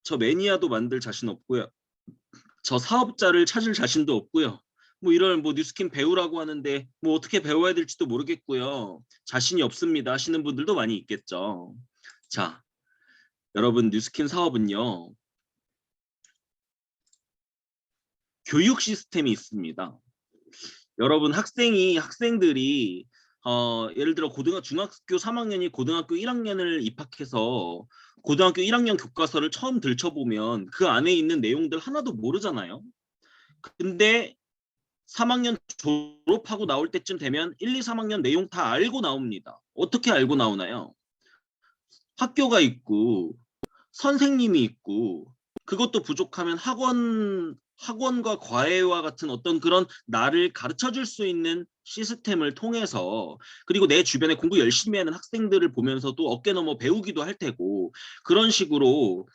저 매니아도 만들 자신 없고요. 저 사업자를 찾을 자신도 없고요. 뭐 이런 뉴스킨 배우라고 하는데 뭐 어떻게 배워야 될지도 모르겠고요. 자신이 없습니다 하시는 분들도 많이 있겠죠. 자, 여러분 뉴스킨 사업은요. 교육 시스템이 있습니다. 여러분 학생들이 예를 들어 중학교 3학년이 고등학교 1학년을 입학해서 고등학교 1학년 교과서를 처음 들춰보면 그 안에 있는 내용들 하나도 모르잖아요. 근데 3학년 졸업하고 나올 때쯤 되면 1, 2, 3학년 내용 다 알고 나옵니다. 어떻게 알고 나오나요? 학교가 있고 선생님이 있고 그것도 부족하면 학원과 과외와 같은 어떤 그런 나를 가르쳐 줄 수 있는 시스템을 통해서 그리고 내 주변에 공부 열심히 하는 학생들을 보면서도 어깨 넘어 배우기도 할 테고 그런 식으로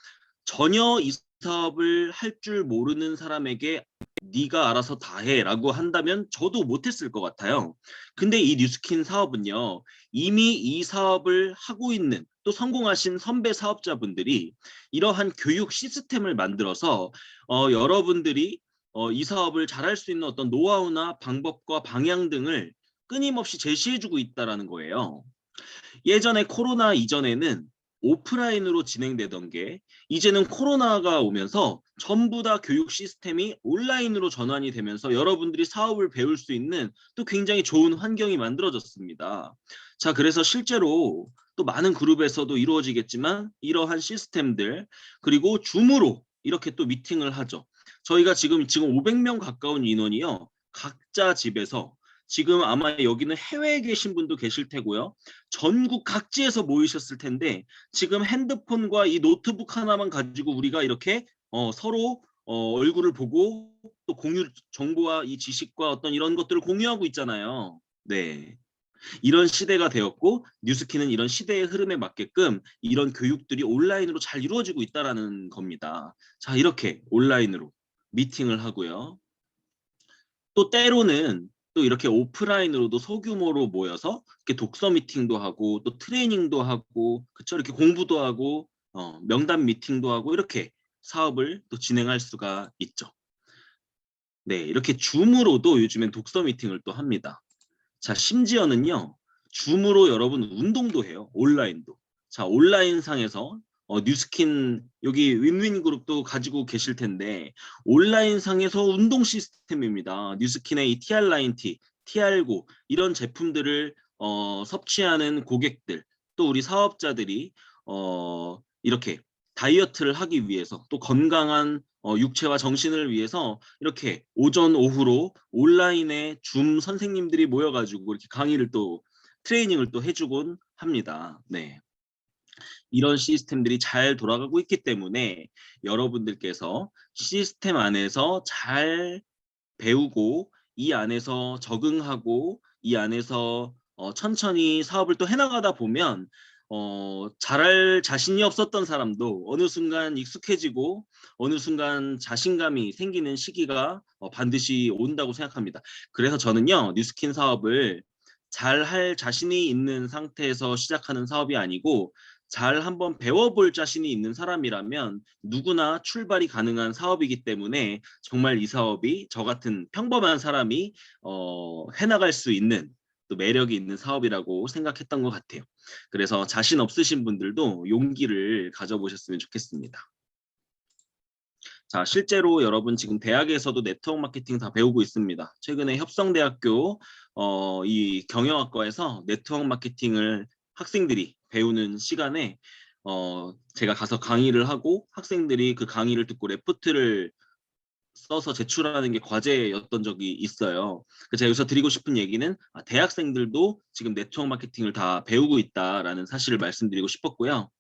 전혀 이 사업을 할 줄 모르는 사람에게 네가 알아서 다 해라고 한다면 저도 못했을 것 같아요. 근데 이 뉴스킨 사업은요. 이미 이 사업을 하고 있는 또 성공하신 선배 사업자분들이 이러한 교육 시스템을 만들어서 여러분들이 이 사업을 잘할 수 있는 어떤 노하우나 방법과 방향 등을 끊임없이 제시해주고 있다는 거예요. 예전에 코로나 이전에는 오프라인으로 진행되던 게 이제는 코로나가 오면서 전부 다 교육 시스템이 온라인으로 전환이 되면서 여러분들이 사업을 배울 수 있는 또 굉장히 좋은 환경이 만들어졌습니다. 자, 그래서 실제로 또 많은 그룹에서도 이루어지겠지만 이러한 시스템들 그리고 줌으로 이렇게 또 미팅을 하죠. 저희가 지금 500명 가까운 인원이요. 각자 집에서 지금 아마 여기는 해외에 계신 분도 계실 테고요. 전국 각지에서 모이셨을 텐데 지금 핸드폰과 이 노트북 하나만 가지고 우리가 이렇게 서로 얼굴을 보고 또 공유 정보와 이 지식과 어떤 이런 것들을 공유하고 있잖아요. 네. 이런 시대가 되었고 뉴스킨은 이런 시대의 흐름에 맞게끔 이런 교육들이 온라인으로 잘 이루어지고 있다라는 겁니다. 자, 이렇게 온라인으로 미팅을 하고요. 또 때로는 또 이렇게 오프라인으로도 소규모로 모여서 이렇게 독서 미팅도 하고 또 트레이닝도 하고 그쵸 이렇게 공부도 하고 명단 미팅도 하고 이렇게 사업을 또 진행할 수가 있죠. 네, 이렇게 줌으로도 요즘엔 독서 미팅을 또 합니다. 자, 심지어는요. 줌으로 여러분 운동도 해요. 온라인도. 자, 온라인상에서 뉴스킨 여기 윈윈그룹도 가지고 계실 텐데 온라인상에서 운동 시스템입니다. 뉴스킨의 이 TR9T, TR9 이런 제품들을 섭취하는 고객들 또 우리 사업자들이 이렇게 다이어트를 하기 위해서 또 건강한 육체와 정신을 위해서 이렇게 오전 오후로 온라인에 줌 선생님들이 모여가지고 이렇게 강의를 또 트레이닝을 또 해주곤 합니다. 네. 이런 시스템들이 잘 돌아가고 있기 때문에 여러분들께서 시스템 안에서 잘 배우고 이 안에서 적응하고 이 안에서 천천히 사업을 또 해나가다 보면 잘할 자신이 없었던 사람도 어느 순간 익숙해지고 어느 순간 자신감이 생기는 시기가 반드시 온다고 생각합니다. 그래서 저는요 뉴스킨 사업을 잘할 자신이 있는 상태에서 시작하는 사업이 아니고 잘 한번 배워볼 자신이 있는 사람이라면 누구나 출발이 가능한 사업이기 때문에 정말 이 사업이 저 같은 평범한 사람이 해나갈 수 있는 또 매력이 있는 사업이라고 생각했던 것 같아요. 그래서 자신 없으신 분들도 용기를 가져보셨으면 좋겠습니다. 자, 실제로 여러분 지금 대학에서도 네트워크 마케팅 다 배우고 있습니다. 최근에 협성대학교 이 경영학과에서 네트워크 마케팅을 학생들이 배우는 시간에 제가 가서 강의를 하고 학생들이 그 강의를 듣고 레포트를 써서 제출하는 게 과제였던 적이 있어요. 제가 여기서 드리고 싶은 얘기는 대학생들도 지금 네트워크 마케팅을 다 배우고 있다라는 사실을 말씀드리고 싶었고요.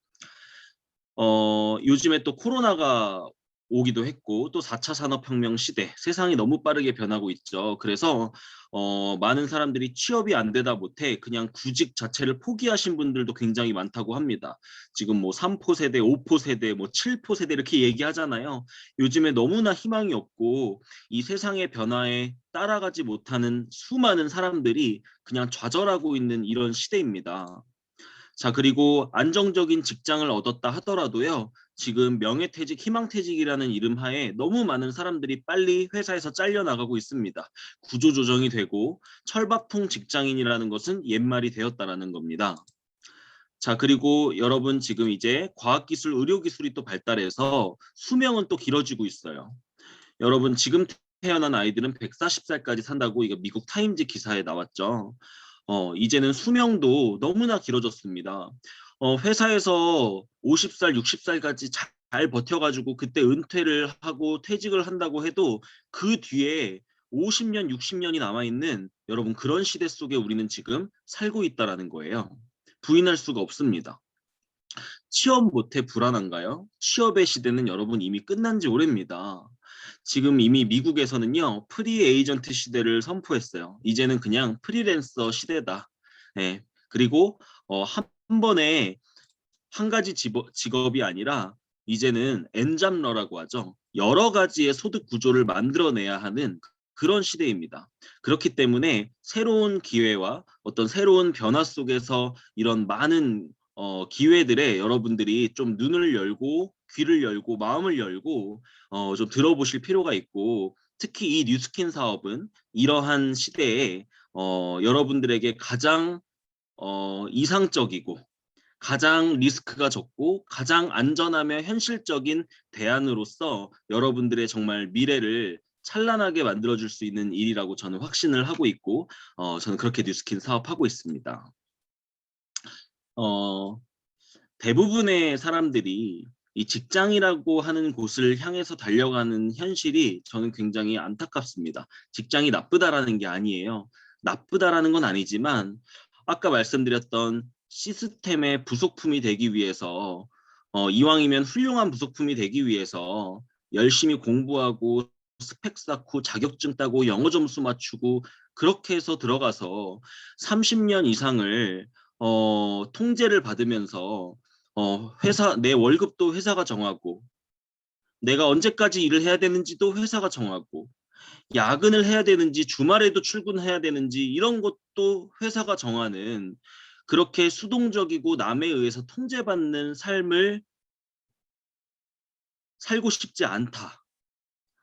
요즘에 또 코로나가 오기도 했고 또 4차 산업혁명 시대, 세상이 너무 빠르게 변하고 있죠. 그래서 많은 사람들이 취업이 안 되다 못해 그냥 구직 자체를 포기하신 분들도 굉장히 많다고 합니다. 지금 뭐 3포 세대, 5포 세대, 뭐 7포 세대 이렇게 얘기하잖아요. 요즘에 너무나 희망이 없고 이 세상의 변화에 따라가지 못하는 수많은 사람들이 그냥 좌절하고 있는 이런 시대입니다. 자, 그리고 안정적인 직장을 얻었다 하더라도요. 지금 명예퇴직, 희망퇴직이라는 이름 하에 너무 많은 사람들이 빨리 회사에서 잘려나가고 있습니다. 구조조정이 되고 철밥통 직장인이라는 것은 옛말이 되었다라는 겁니다. 자, 그리고 여러분 지금 이제 과학기술, 의료기술이 또 발달해서 수명은 또 길어지고 있어요. 여러분 지금 태어난 아이들은 140살까지 산다고 이거 미국 타임즈 기사에 나왔죠. 이제는 수명도 너무나 길어졌습니다. 회사에서 50살, 60살까지 잘 버텨가지고 그때 은퇴를 하고 퇴직을 한다고 해도 그 뒤에 50년, 60년이 남아있는 여러분 그런 시대 속에 우리는 지금 살고 있다라는 거예요. 부인할 수가 없습니다. 취업 못해 불안한가요? 취업의 시대는 여러분 이미 끝난 지 오래입니다. 지금 이미 미국에서는요, 프리 에이전트 시대를 선포했어요. 이제는 그냥 프리랜서 시대다. 네. 그리고 한 번에 한 가지 직업이 아니라 이제는 엔잡러라고 하죠. 여러 가지의 소득 구조를 만들어내야 하는 그런 시대입니다. 그렇기 때문에 새로운 기회와 어떤 새로운 변화 속에서 이런 많은 기회들에 여러분들이 좀 눈을 열고 귀를 열고 마음을 열고 좀 들어보실 필요가 있고 특히 이 뉴스킨 사업은 이러한 시대에 여러분들에게 가장 이상적이고 가장 리스크가 적고 가장 안전하며 현실적인 대안으로서 여러분들의 정말 미래를 찬란하게 만들어줄 수 있는 일이라고 저는 확신을 하고 있고 저는 그렇게 뉴스킨 사업하고 있습니다. 어, 대부분의 사람들이 이 직장이라고 하는 곳을 향해서 달려가는 현실이 저는 굉장히 안타깝습니다. 직장이 나쁘다라는 게 아니에요. 나쁘다라는 건 아니지만 아까 말씀드렸던 시스템의 부속품이 되기 위해서 이왕이면 훌륭한 부속품이 되기 위해서 열심히 공부하고 스펙 쌓고 자격증 따고 영어 점수 맞추고 그렇게 해서 들어가서 30년 이상을 통제를 받으면서 회사 내 월급도 회사가 정하고 내가 언제까지 일을 해야 되는지도 회사가 정하고 야근을 해야 되는지 주말에도 출근해야 되는지 이런 것도 회사가 정하는 그렇게 수동적이고 남에 의해서 통제받는 삶을 살고 싶지 않다.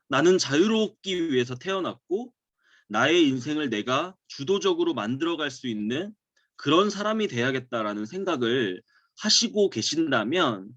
나는 자유롭기 위해서 태어났고 나의 인생을 내가 주도적으로 만들어갈 수 있는 그런 사람이 돼야겠다라는 생각을 하시고 계신다면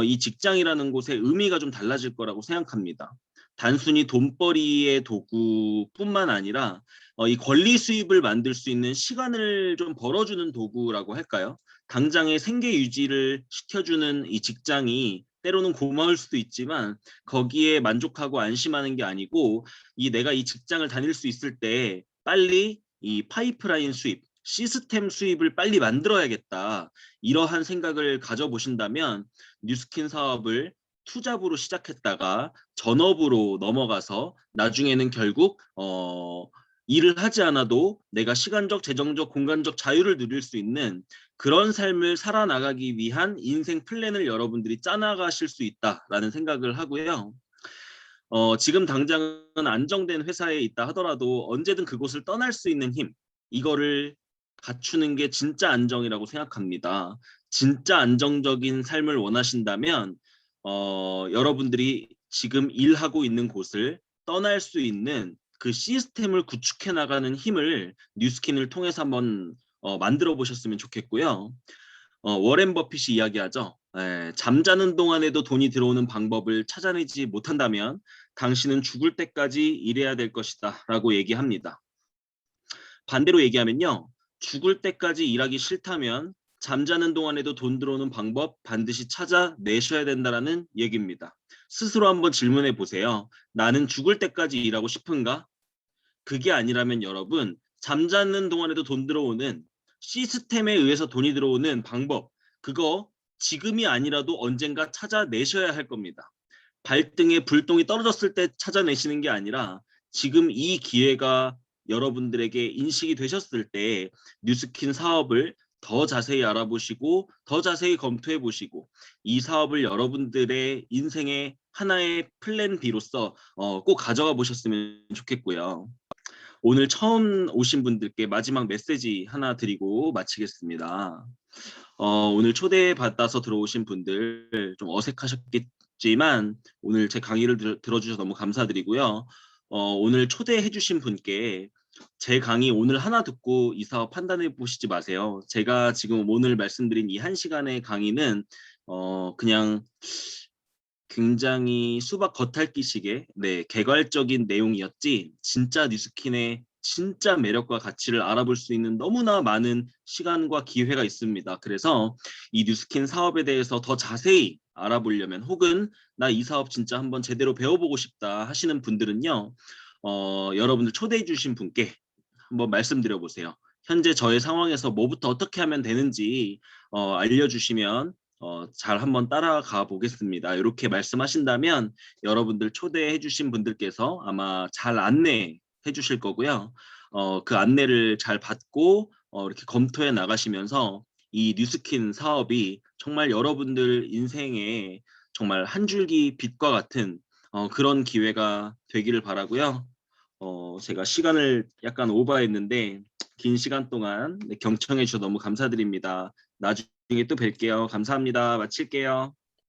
이 직장이라는 곳의 의미가 좀 달라질 거라고 생각합니다. 단순히 돈벌이의 도구뿐만 아니라 이 권리 수입을 만들 수 있는 시간을 좀 벌어주는 도구라고 할까요? 당장의 생계 유지를 시켜주는 이 직장이 때로는 고마울 수도 있지만 거기에 만족하고 안심하는 게 아니고 내가 이 직장을 다닐 수 있을 때 빨리 이 파이프라인 수입, 시스템 수입을 빨리 만들어야겠다. 이러한 생각을 가져보신다면 뉴스킨 사업을 투잡으로 시작했다가 전업으로 넘어가서 나중에는 결국 일을 하지 않아도 내가 시간적, 재정적, 공간적 자유를 누릴 수 있는 그런 삶을 살아나가기 위한 인생 플랜을 여러분들이 짜나가실 수 있다라는 생각을 하고요. 지금 당장은 안정된 회사에 있다 하더라도 언제든 그곳을 떠날 수 있는 힘, 이거를 갖추는 게 진짜 안정이라고 생각합니다. 진짜 안정적인 삶을 원하신다면 여러분들이 지금 일하고 있는 곳을 떠날 수 있는 그 시스템을 구축해 나가는 힘을 뉴스킨을 통해서 한번 만들어 보셨으면 좋겠고요. 워렌 버핏이 이야기하죠. 잠자는 동안에도 돈이 들어오는 방법을 찾아내지 못한다면 당신은 죽을 때까지 일해야 될 것이다 라고 얘기합니다. 반대로 얘기하면요. 죽을 때까지 일하기 싫다면 잠자는 동안에도 돈 들어오는 방법 반드시 찾아내셔야 된다는 얘기입니다. 스스로 한번 질문해 보세요. 나는 죽을 때까지 일하고 싶은가? 그게 아니라면 여러분, 잠자는 동안에도 돈 들어오는 시스템에 의해서 돈이 들어오는 방법, 그거 지금이 아니라도 언젠가 찾아내셔야 할 겁니다. 발등에 불똥이 떨어졌을 때 찾아내시는 게 아니라 지금 이 기회가 여러분들에게 인식이 되셨을 때 뉴스킨 사업을 더 자세히 알아보시고 더 자세히 검토해 보시고 이 사업을 여러분들의 인생의 하나의 플랜 B로서 꼭 가져가 보셨으면 좋겠고요. 오늘 처음 오신 분들께 마지막 메시지 하나 드리고 마치겠습니다. 오늘 초대받아서 들어오신 분들 좀 어색하셨겠지만 오늘 제 강의를 들어주셔서 너무 감사드리고요. 오늘 초대해주신 분께 제 강의 오늘 하나 듣고 이 사업 판단해 보시지 마세요. 제가 지금 오늘 말씀드린 이 1시간의 강의는 그냥 굉장히 수박 겉핥기식의 개괄적인 내용이었지 진짜 뉴스킨의 진짜 매력과 가치를 알아볼 수 있는 너무나 많은 시간과 기회가 있습니다. 그래서 이 뉴스킨 사업에 대해서 더 자세히 알아보려면 혹은 나 이 사업 진짜 한번 제대로 배워보고 싶다 하시는 분들은요. 여러분들 초대해 주신 분께 한번 말씀드려 보세요. 현재 저의 상황에서 뭐부터 어떻게 하면 되는지 알려주시면 잘 한번 따라가 보겠습니다. 이렇게 말씀하신다면 여러분들 초대해 주신 분들께서 아마 잘 안내해 주실 거고요. 그 안내를 잘 받고 이렇게 검토해 나가시면서 이 뉴스킨 사업이 정말 여러분들 인생에 정말 한 줄기 빛과 같은 그런 기회가 되기를 바라고요. 제가 시간을 약간 오버했는데 긴 시간 동안 경청해 주셔서 너무 감사드립니다. 나중에 또 뵐게요. 감사합니다. 마칠게요.